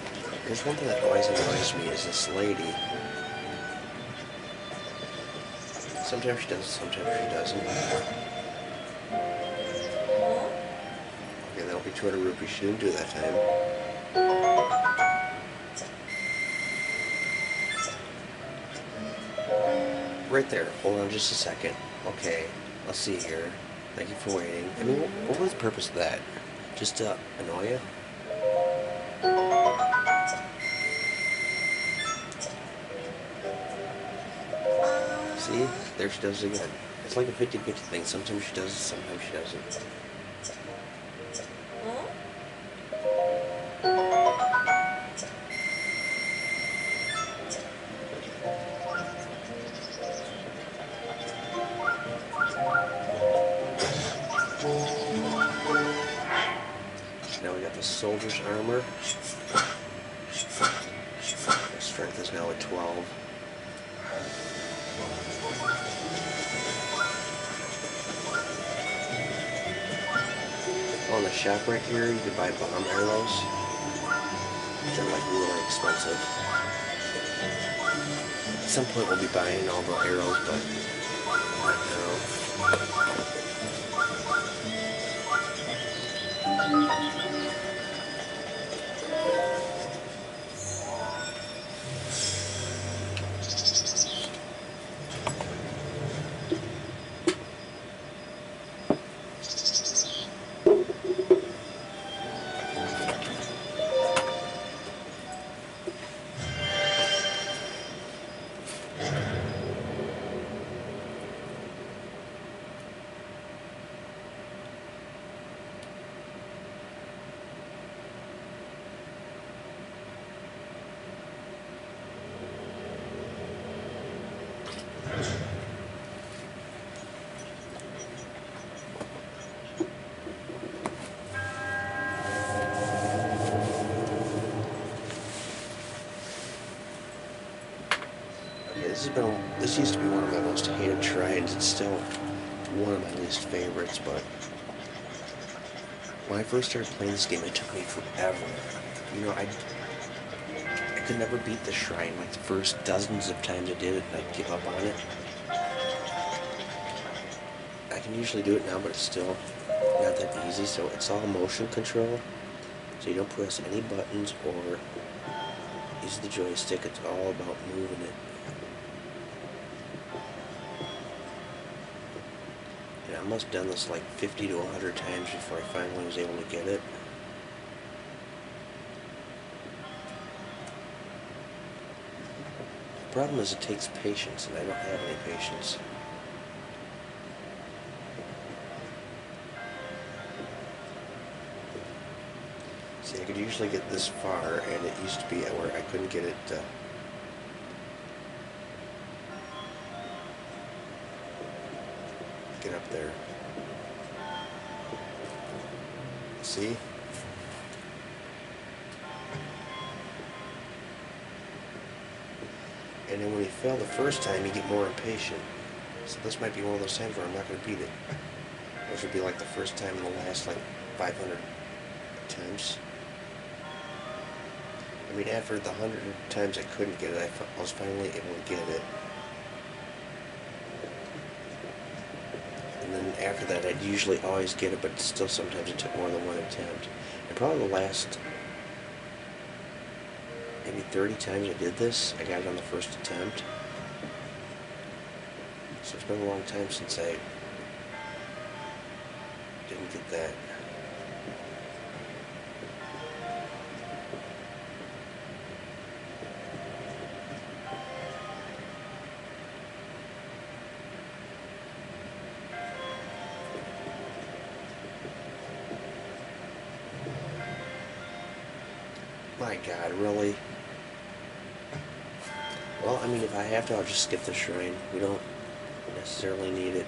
[SPEAKER 1] there's one thing that always annoys me is this lady. Sometimes she does, sometimes she doesn't. Okay, that'll be 200 rupees. She didn't do it that time. Right there. Hold on just a second. Okay, let's see here. Thank you for waiting. I mean, what was the purpose of that? Just to annoy you? See? There she does it again. It's like a 50-50 thing. Sometimes she does it, sometimes she doesn't. Now we got the soldier's armor. Our strength is now at 12. On the shop right here, you can buy bomb arrows. They're like really expensive. At some point we'll be buying all the arrows, but not now. This used to be one of my most hated shrines. It's still one of my least favorites, but when I first started playing this game, it took me forever. You know, I could never beat the shrine. Like the first dozens of times I did it, and I'd give up on it. I can usually do it now, but it's still not that easy. So it's all motion control. So you don't press any buttons or use the joystick. It's all about moving it. And I must have done this like 50 to 100 times before I finally was able to get it. The problem is it takes patience, and I don't have any patience. See, I could usually get this far, and it used to be where I couldn't get it get up there. See? And then when you fail the first time, you get more impatient. So this might be one of those times where I'm not going to beat it. Which would be like the first time in the last like 500 attempts. I mean, after the 100 times I couldn't get it, I was finally able to get it. And then after that, I'd usually always get it, but still sometimes it took more than one attempt. And probably the last maybe 30 times I did this, I got it on the first attempt. So it's been a long time since I didn't get that. My God, really? Well, I mean, if I have to, I'll just skip the shrine. We don't necessarily need it.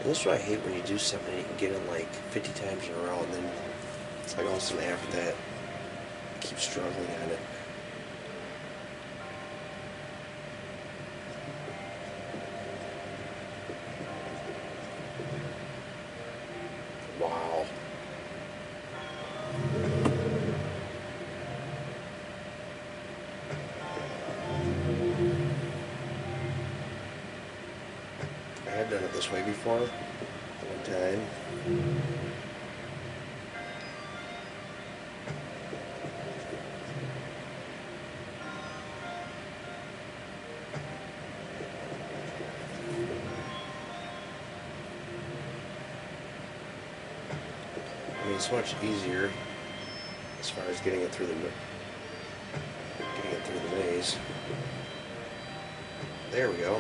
[SPEAKER 1] And this is what I hate when you do something and you can get it like 50 times in a row, and then it's like all of a sudden after that, you keep struggling on it. Wow. I have done it this way before, one time. I mean, it's much easier as far as getting it through the maze. There we go.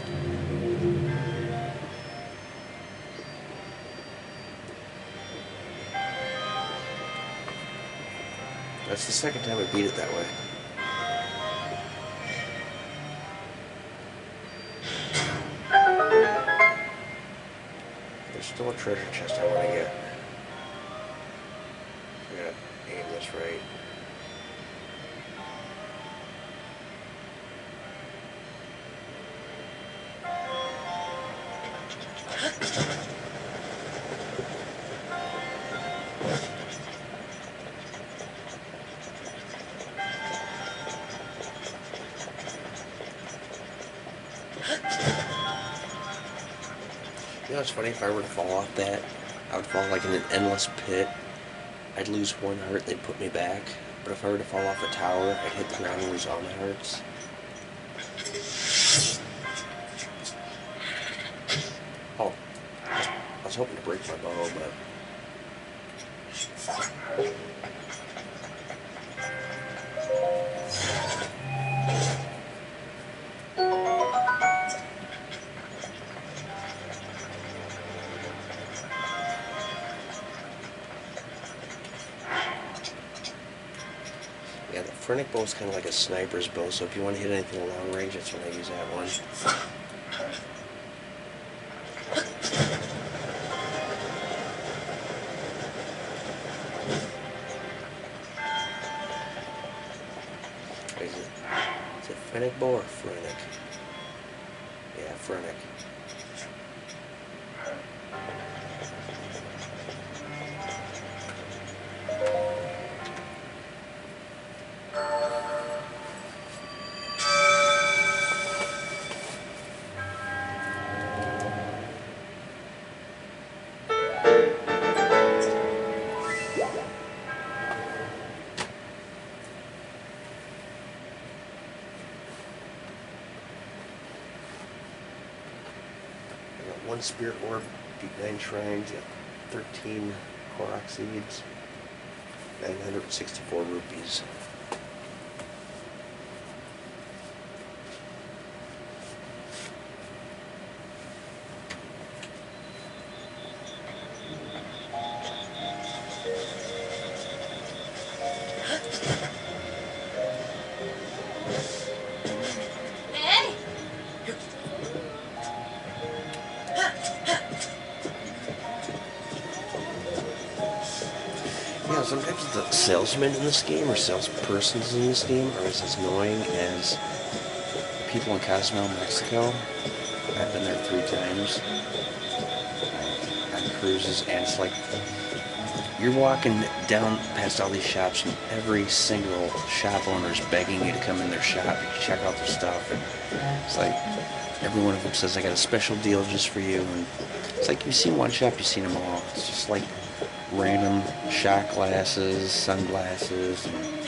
[SPEAKER 1] That's the second time I beat it that way. There's still a treasure chest I want to get. I gotta aim this right. You know, it's funny, if I were to fall off that, I would fall like in an endless pit. I'd lose one heart, they'd put me back. But if I were to fall off a tower, I'd hit the ground and lose all my hearts. Oh, I was hoping to break my bow, but... Phrenic bow is kind of like a sniper's bow, so if you want to hit anything long range, that's when I use that one. Is it Phrenic bow or Phrenic? Yeah, Phrenic. One spirit orb, beat 9 shrines, 13 Korok seeds, 964 rupees. Yeah, sometimes the salesmen in this game or salespersons in this game are as annoying as people in Cozumel, Mexico. I've been there 3 times on cruises, and it's like you're walking down past all these shops, and every single shop owner is begging you to come in their shop and check out their stuff. And it's like every one of them says, "I got a special deal just for you." And it's like you've seen one shop, you've seen them all. It's just like random shot glasses, sunglasses, and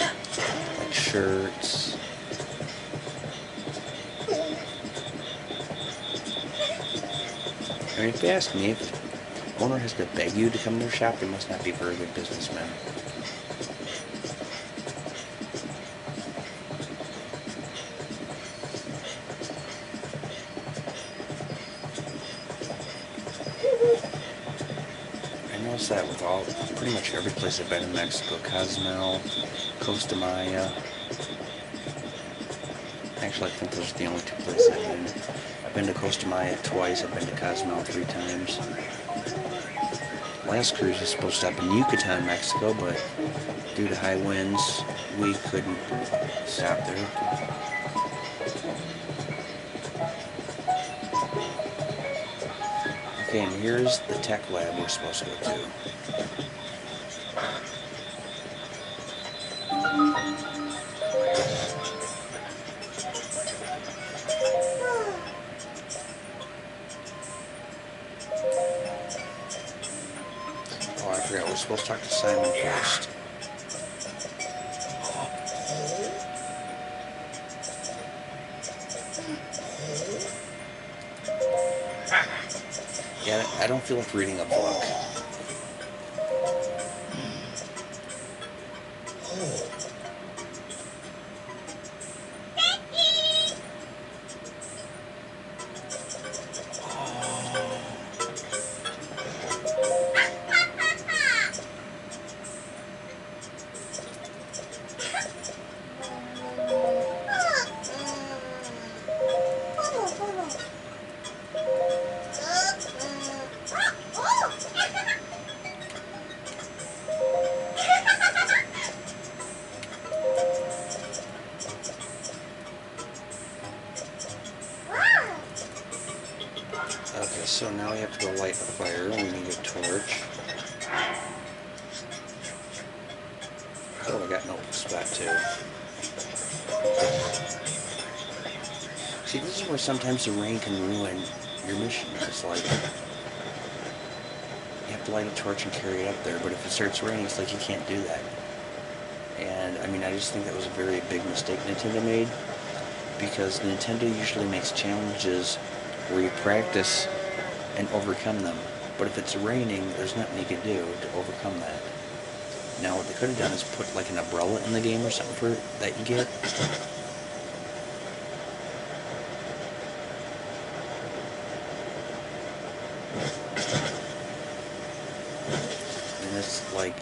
[SPEAKER 1] like shirts. I mean, if you ask me, if the owner has to beg you to come to their shop, they must not be very good businessmen. I noticed that with pretty much every place I've been in Mexico. Cozumel, Costa Maya. Actually, I think those are the only 2 places I've been. I've been to Costa Maya twice, I've been to Cozumel 3 times. Last cruise was supposed to stop in Yucatan, Mexico, but due to high winds, we couldn't stop there. Okay, and here's the tech lab we're supposed to go to. Oh, I forgot, we're supposed to talk to Simon first. Yeah, I don't feel like reading a book. Okay, so now we have to go light a fire. We need a torch. Oh, I got an open spot too. See, this is where sometimes the rain can ruin your mission. It's like you have to light a torch and carry it up there, but if it starts raining, it's like you can't do that. And I mean, I just think that was a very big mistake Nintendo made, because Nintendo usually makes challenges where you practice and overcome them. But if it's raining, there's nothing you can do to overcome that. Now, what they could have done is put like an umbrella in the game or something for that you get. And it's like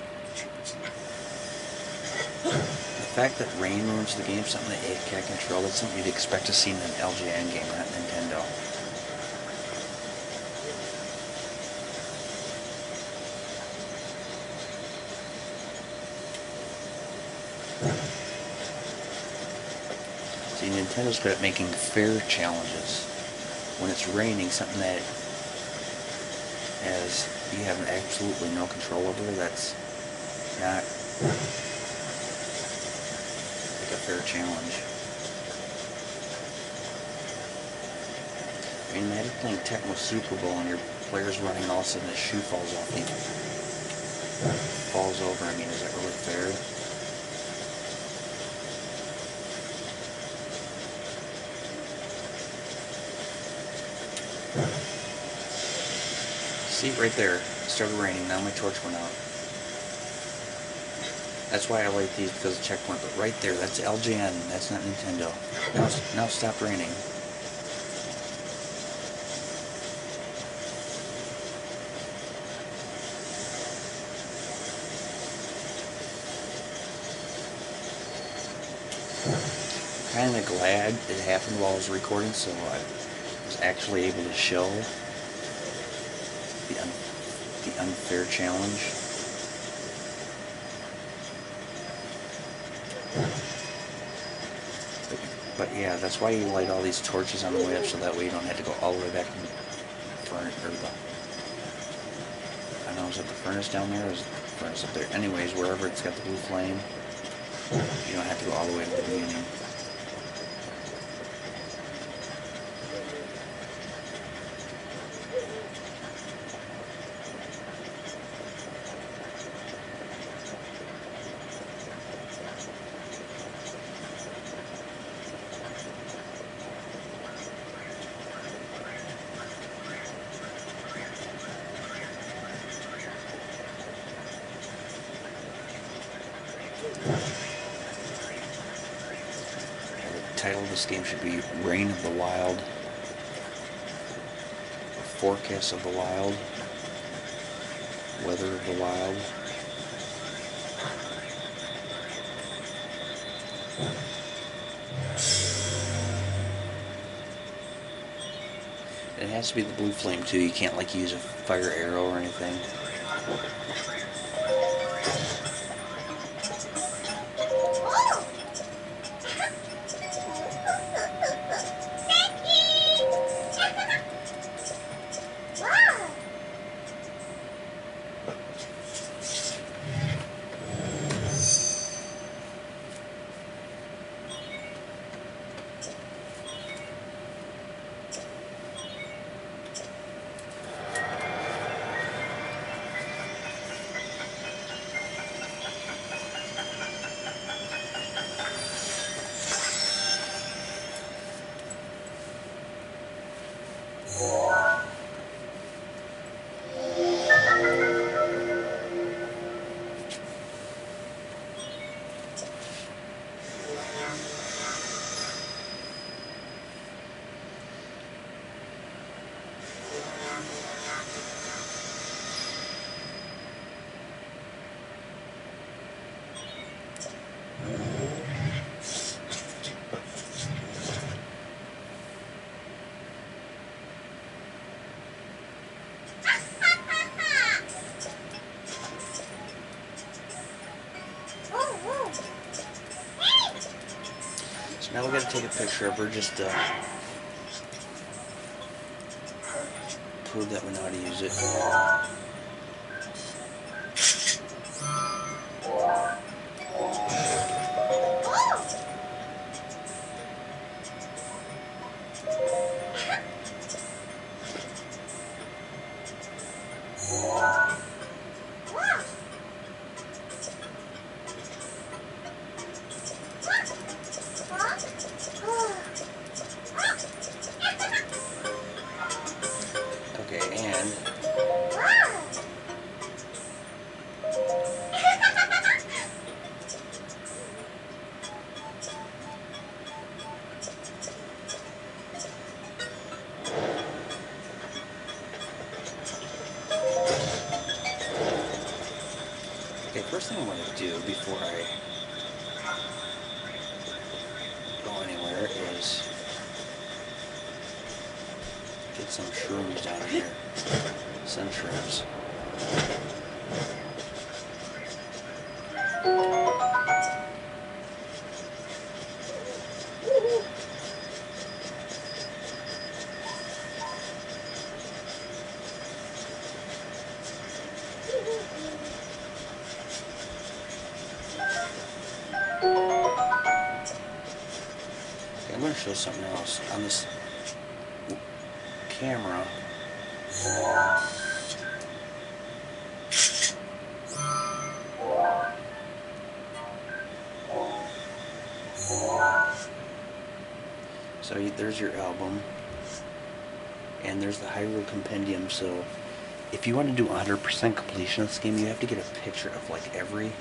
[SPEAKER 1] the fact that rain ruins the game, something that it can't control, that's something you'd expect to see in an LGN game, not Nintendo. See, Nintendo's good at making fair challenges. When it's raining, something that you have absolutely no control over, that's not like a fair challenge. I mean, imagine playing Tecmo Super Bowl and your player's running and all of a sudden his shoe falls off and he falls over. I mean, is that really fair? See, right there, it started raining, now my torch went out. That's why I like these, because of checkpoint, but right there, that's LGN, that's not Nintendo. Now it stopped raining. I'm kind of glad it happened while I was recording, so I was actually able to show the unfair challenge. But yeah, that's why you light all these torches on the way up, so that way you don't have to go all the way back to the furnace, or I don't know, is it the furnace down there, or is it the furnace up there? Anyways, wherever it's got the blue flame, you don't have to go all the way to the beginning. The title of this game should be Reign of the Wild, or Forecast of the Wild, Weather of the Wild. It has to be the blue flame too, you can't like use a fire arrow or anything. Now we gotta take a picture of her just to prove that we know how to use it. Okay, first thing I want to do before I get some shrooms down in here. Sun shrooms. Okay, I'm going to show something else. On this camera, so there's your album, and there's the Hyrule Compendium. So if you want to do 100% completion of this game, you have to get a picture of like every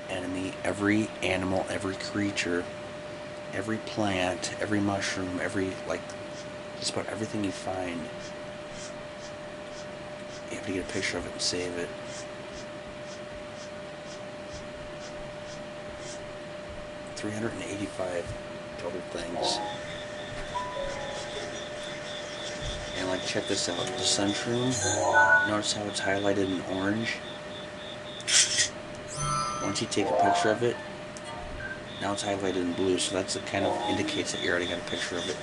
[SPEAKER 1] enemy, every animal, every creature, every plant, every mushroom, every, like, just about everything you find. You have to get a picture of it and save it. $385 total things. And like, check this out, the sunshroom, notice how it's highlighted in orange? Once you take a picture of it, now it's highlighted in blue, so that's, it kind of indicates that you already got a picture of it.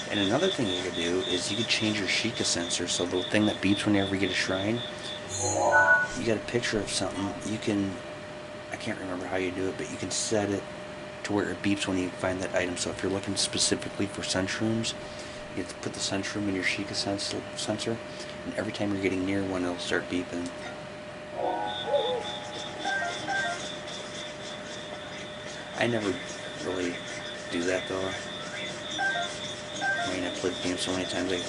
[SPEAKER 1] And another thing you could do is you could change your Sheikah sensor, so the thing that beeps whenever you get a shrine, you got a picture of something, you can, I can't remember how you do it, but you can set it to where it beeps when you find that item. So if you're looking specifically for sunshrooms, you have to put the sunshroom in your Sheikah sensor, and every time you're getting near one, it'll start beeping. I never really do that though. I mean, I've played the game so many times, I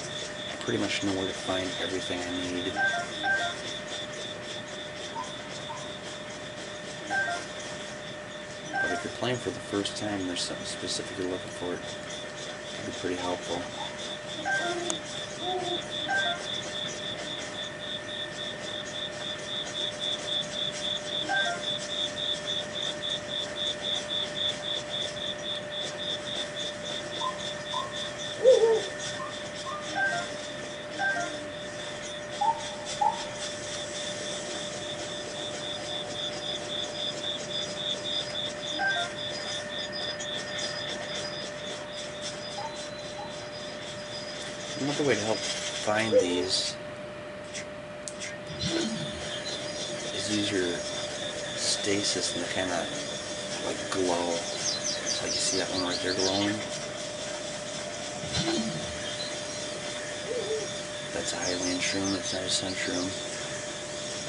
[SPEAKER 1] pretty much know where to find everything I need. But if you're playing for the first time and there's something specific you're looking for, it can be pretty helpful. Another way to help find these is use your stasis and kind of like glow. Like you see that one right there glowing? That's a Highland shroom, that's not a sun shroom.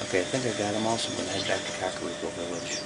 [SPEAKER 1] Okay, I think I got them all, so I'm going to head back to Kakariko Village.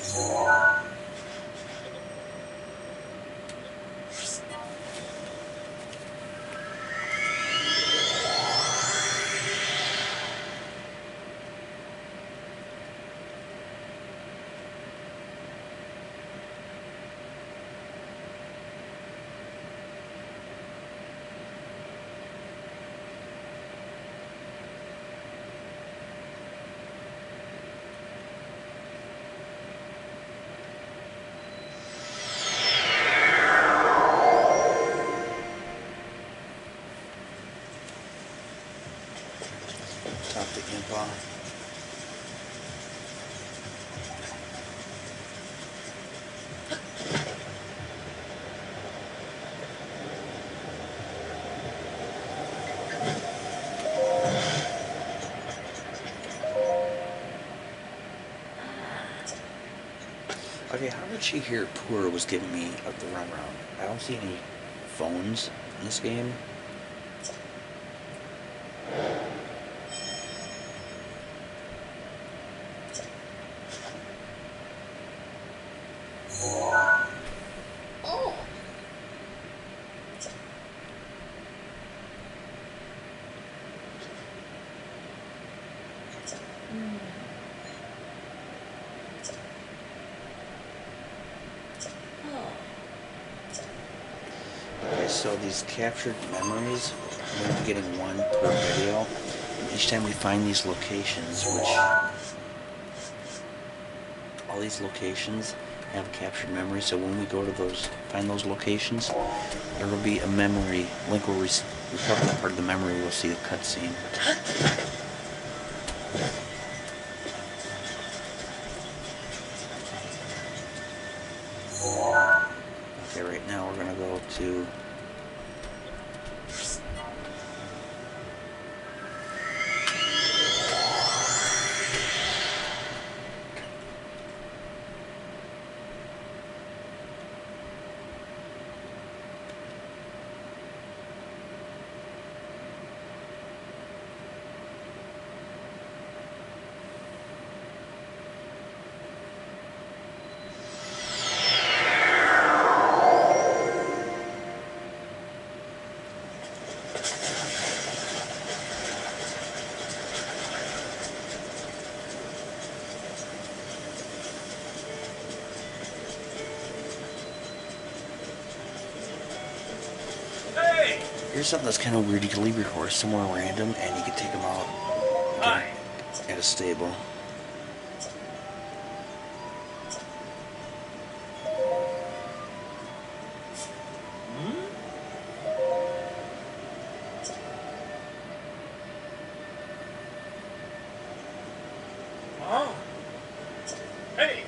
[SPEAKER 1] Top the Impa. Okay, how much you hear Poor was giving me of the runaround? I don't see any phones in this game. Okay, so these captured memories, we're going to be getting one per video. And each time we find these locations, which all these locations have a captured memory, so when we go to find those locations, there will be a memory. Link will recover that part of the memory. We'll see a cutscene. Okay, right now we're gonna go to.
[SPEAKER 2] Hey!
[SPEAKER 1] Here's something that's kind of weird. You can leave your horse somewhere random, and you can take him out
[SPEAKER 2] Hi!
[SPEAKER 1] at a stable.
[SPEAKER 2] Oh. Hey!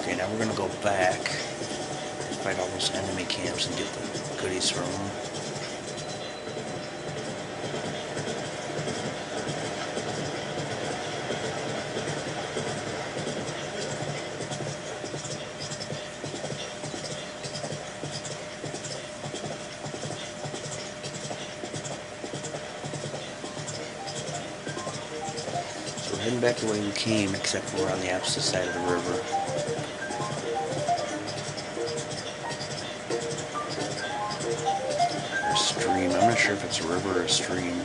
[SPEAKER 1] Okay, now we're gonna go back, fight all those enemy camps, and get the goodies from them. So we're heading back the way we came, except we're on the opposite side of the river. Or stream. I'm not sure if it's a river or a stream.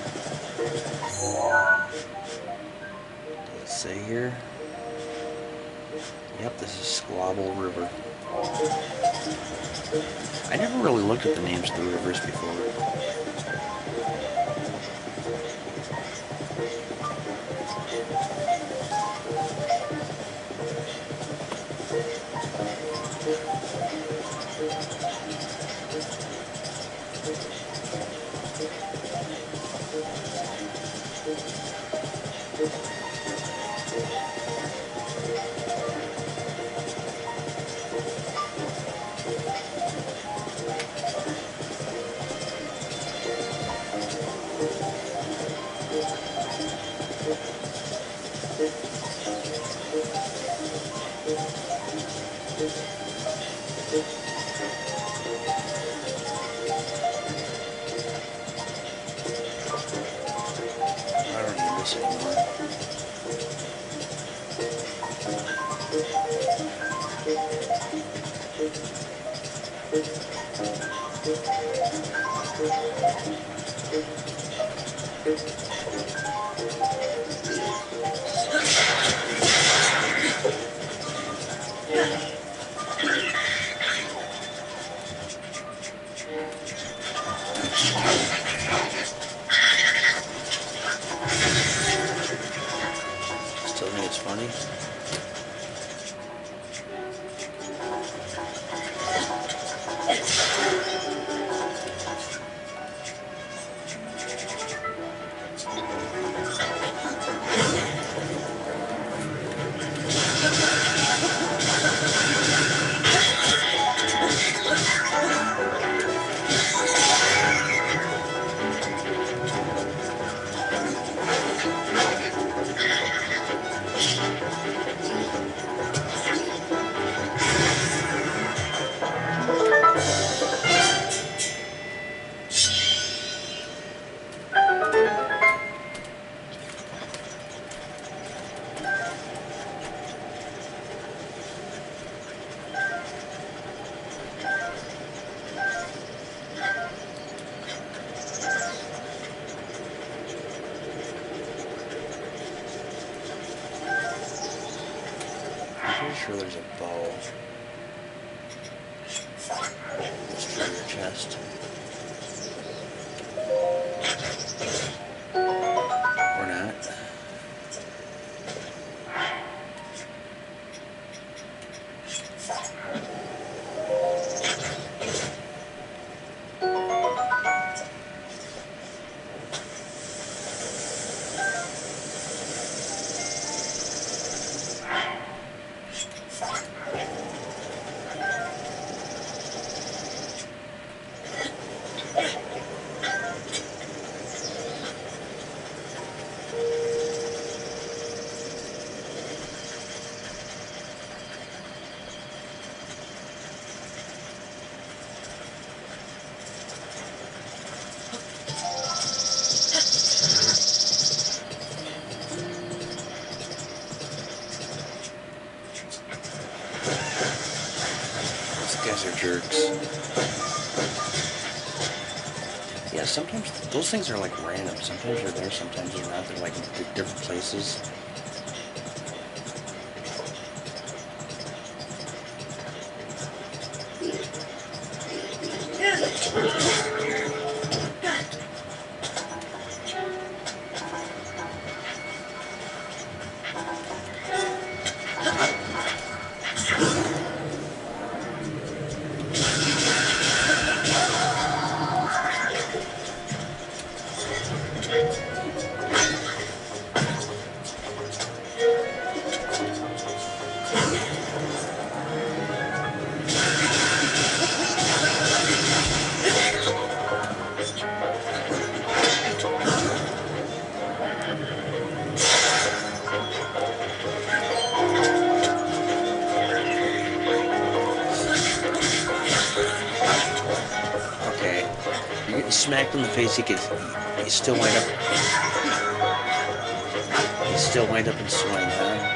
[SPEAKER 1] Does it say here? Yep, this is Squabble River. I never really looked at the names of the rivers before. I don't need this anymore. Still think it's funny. I'm pretty sure there's a bow. Let's chest. Or not. These guys are jerks. Yeah, sometimes those things are like random. Sometimes they're there, sometimes they're not. They're like in different places. Okay, you're getting smacked in the face. You still wind up. You still wind up and swing, huh?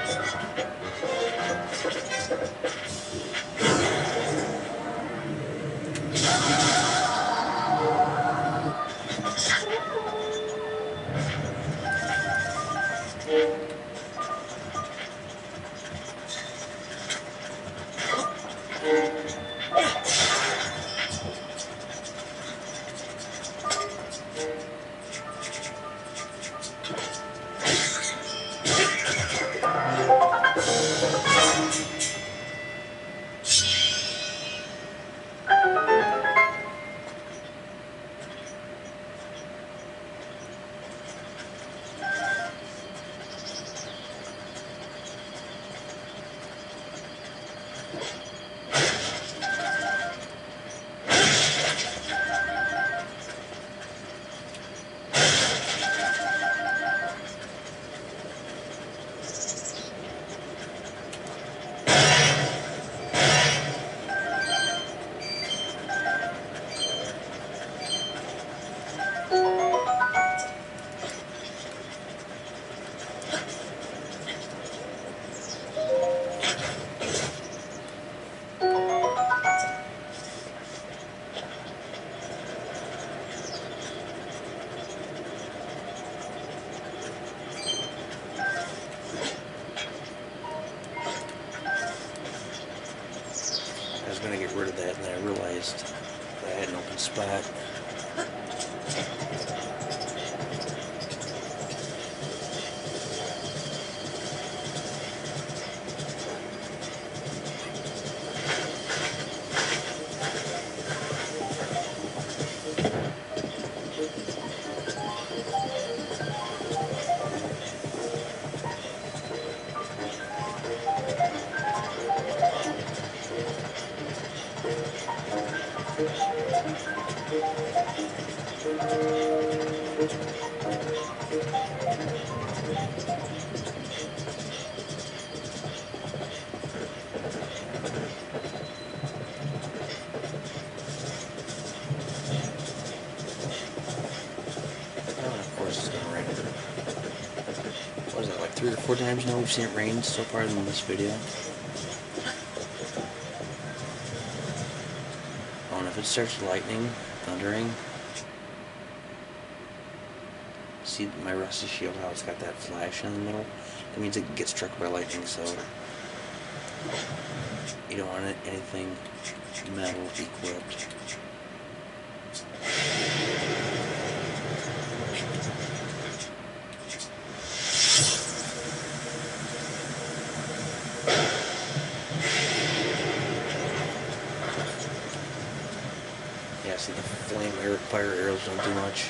[SPEAKER 1] I was gonna get rid of that, and then I realized I had an open spot. Of course it's gonna rain. What is that, like 3 or 4 times now we've seen it rain so far in this video? Oh, and if it starts lightning, thundering, see my rusty shield, how it's got that flash in the middle? That means it gets struck by lightning, so you don't want anything metal equipped. Yeah, see the fire arrows don't do much.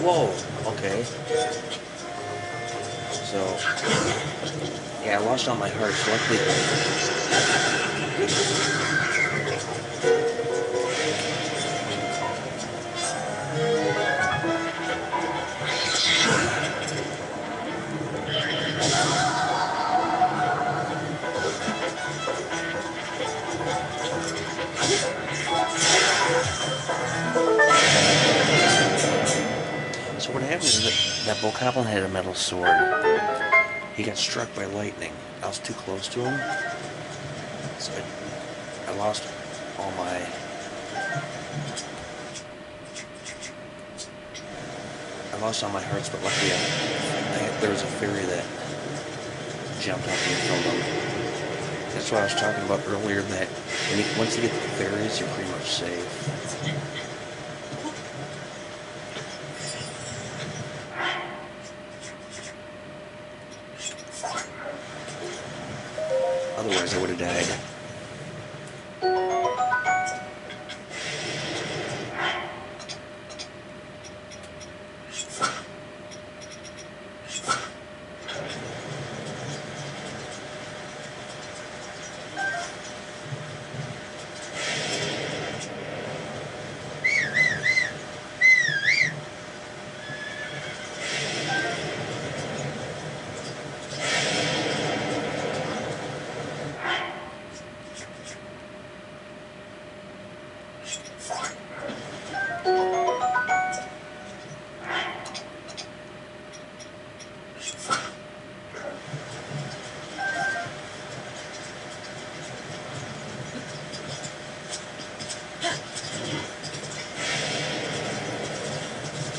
[SPEAKER 1] Whoa, okay. So, yeah, I lost all my hearts. Luckily, so what happened is that Bokoblin had a metal sword. He got struck by lightning. I was too close to him, so I lost all my... I lost all my hearts, but luckily there was a fairy that jumped up and killed him. That's what I was talking about earlier, that once you get the fairies, you're pretty much safe. Otherwise, I would have died.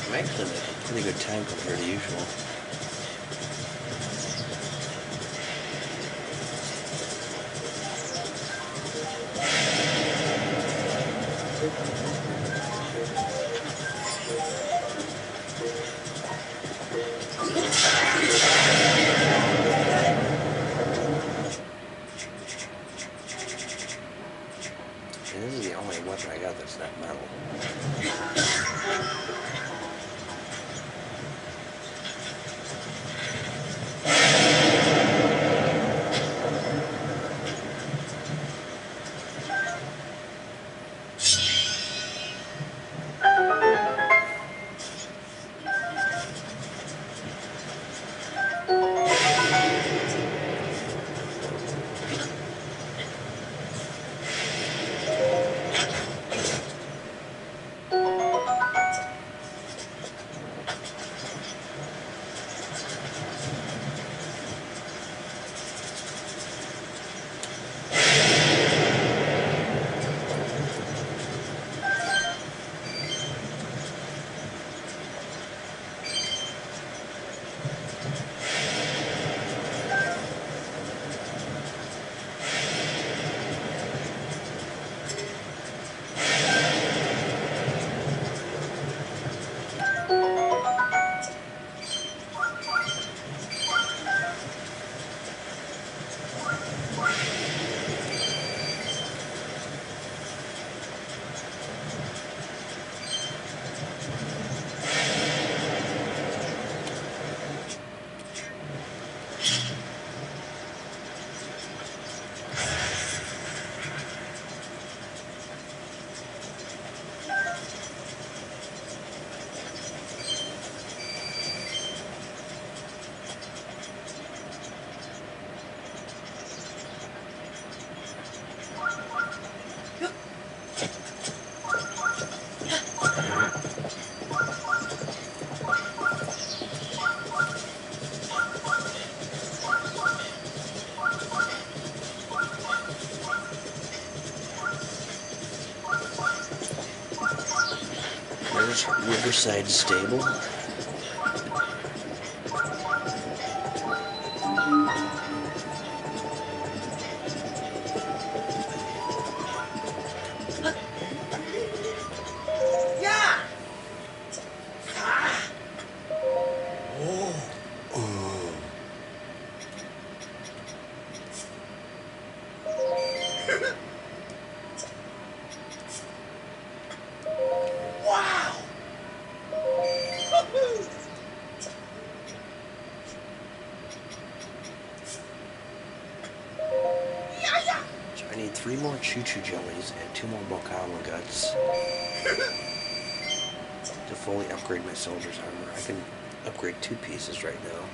[SPEAKER 1] I'm actually making a pretty good time compared to usual. And this is the only weapon I got that's not metal. Riverside stable.
[SPEAKER 2] Yeah. Ah. Oh. Wow. Yeah, yeah.
[SPEAKER 1] So I need 3 more choo-choo jellies and 2 more Bokama guts to fully upgrade my soldier's armor. I can upgrade 2 pieces right now.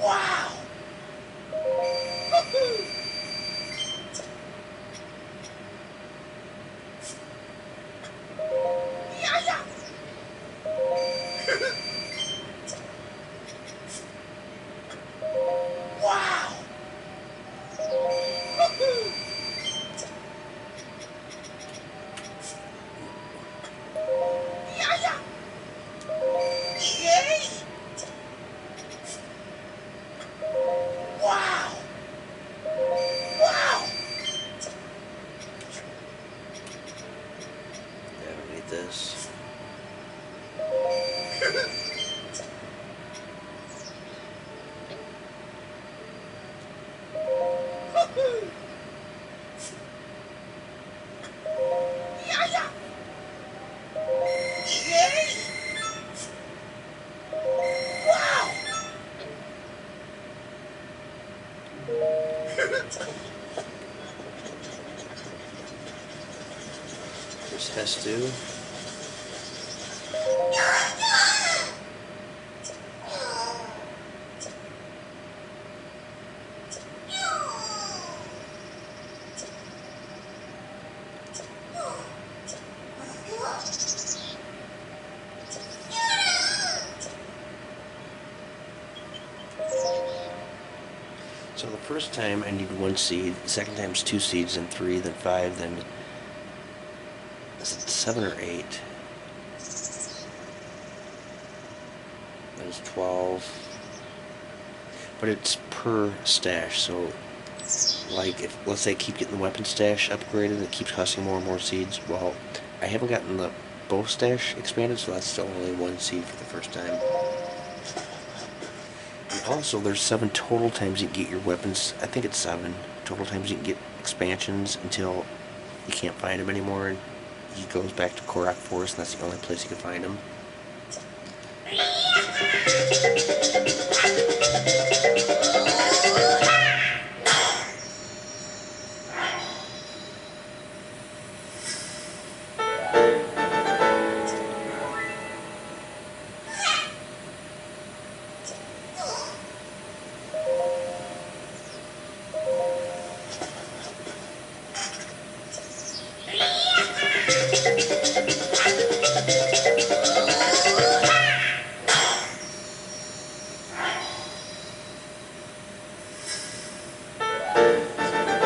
[SPEAKER 2] Wow. Yeah, yeah. Wow. Yeah, yeah. Yay. Wow. Wow.
[SPEAKER 1] I don't need this.
[SPEAKER 2] Yeah, yeah. Yay. Wow.
[SPEAKER 1] There's Hestu. So the first time I need 1 seed, the second time is 2 seeds, then 3, then 5, then is it 7 or 8? That is 12. But it's per stash, so like if let's say I keep getting the weapon stash upgraded, it keeps costing more and more seeds. Well, I haven't gotten the bow stash expanded, so that's still only 1 seed for the first time. And also, there's 7 total times you can get your weapons. I think it's 7 total times you can get expansions until you can't find them anymore, and he goes back to Korok Forest, and that's the only place you can find them.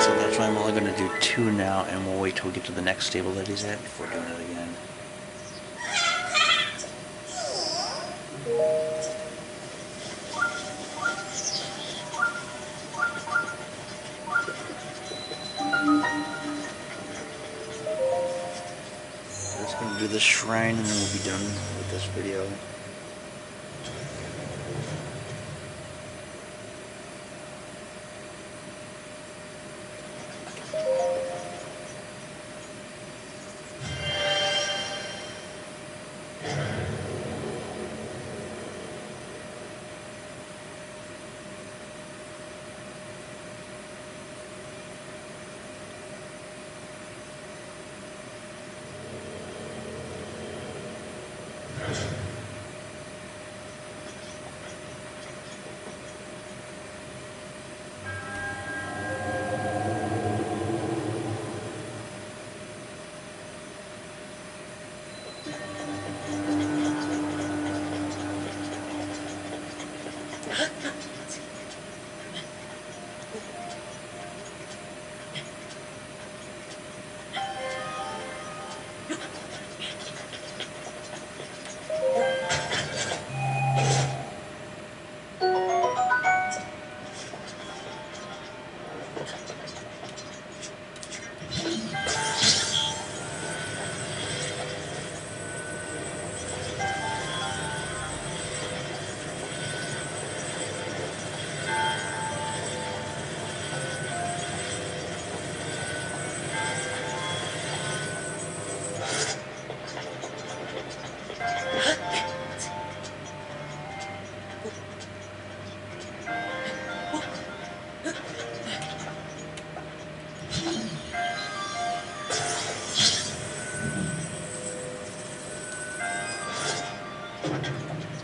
[SPEAKER 1] So that's why I'm only going to do 2 now, and we'll wait till we get to the next stable that he's at before doing it again. I'm just going to do this shrine, and then we'll be done with this video.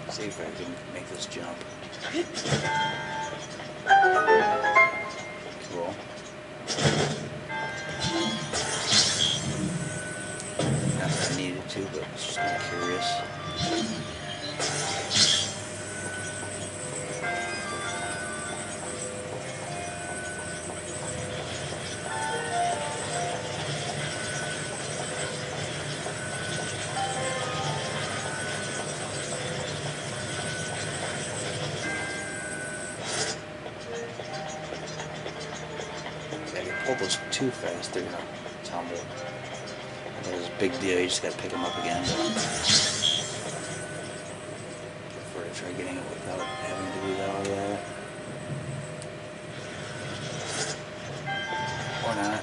[SPEAKER 1] See if I can make this jump. Cool. Not that I needed to, but I was just kind of curious. If you pull those too fast, they're gonna tumble. That was a big deal. You just gotta pick them up again. But prefer to try getting it without having to do all that. Or not.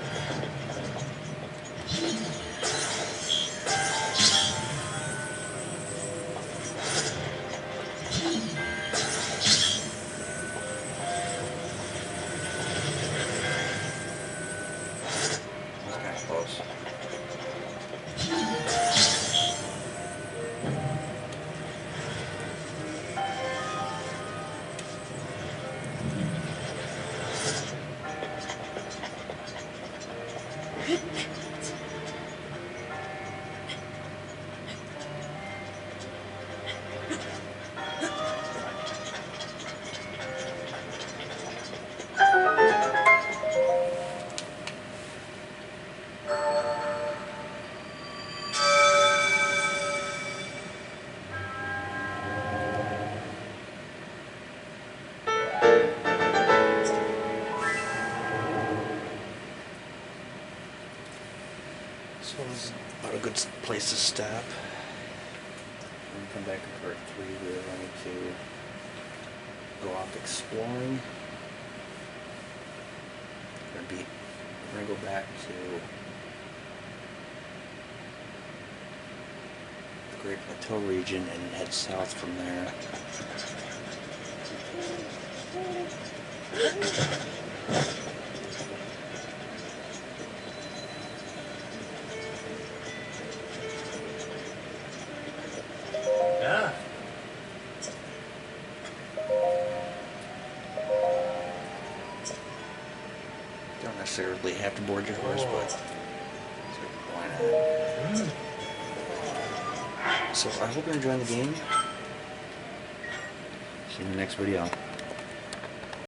[SPEAKER 1] That's kind of close. So this is about a good place to stop. When we come back in part 3, we're going to go off exploring. We're going to go back to the Great Plateau region and head south from there.
[SPEAKER 4] Yeah.
[SPEAKER 1] Don't necessarily have to board your horse, but why not? So I hope you're enjoying the game. See you in the next video.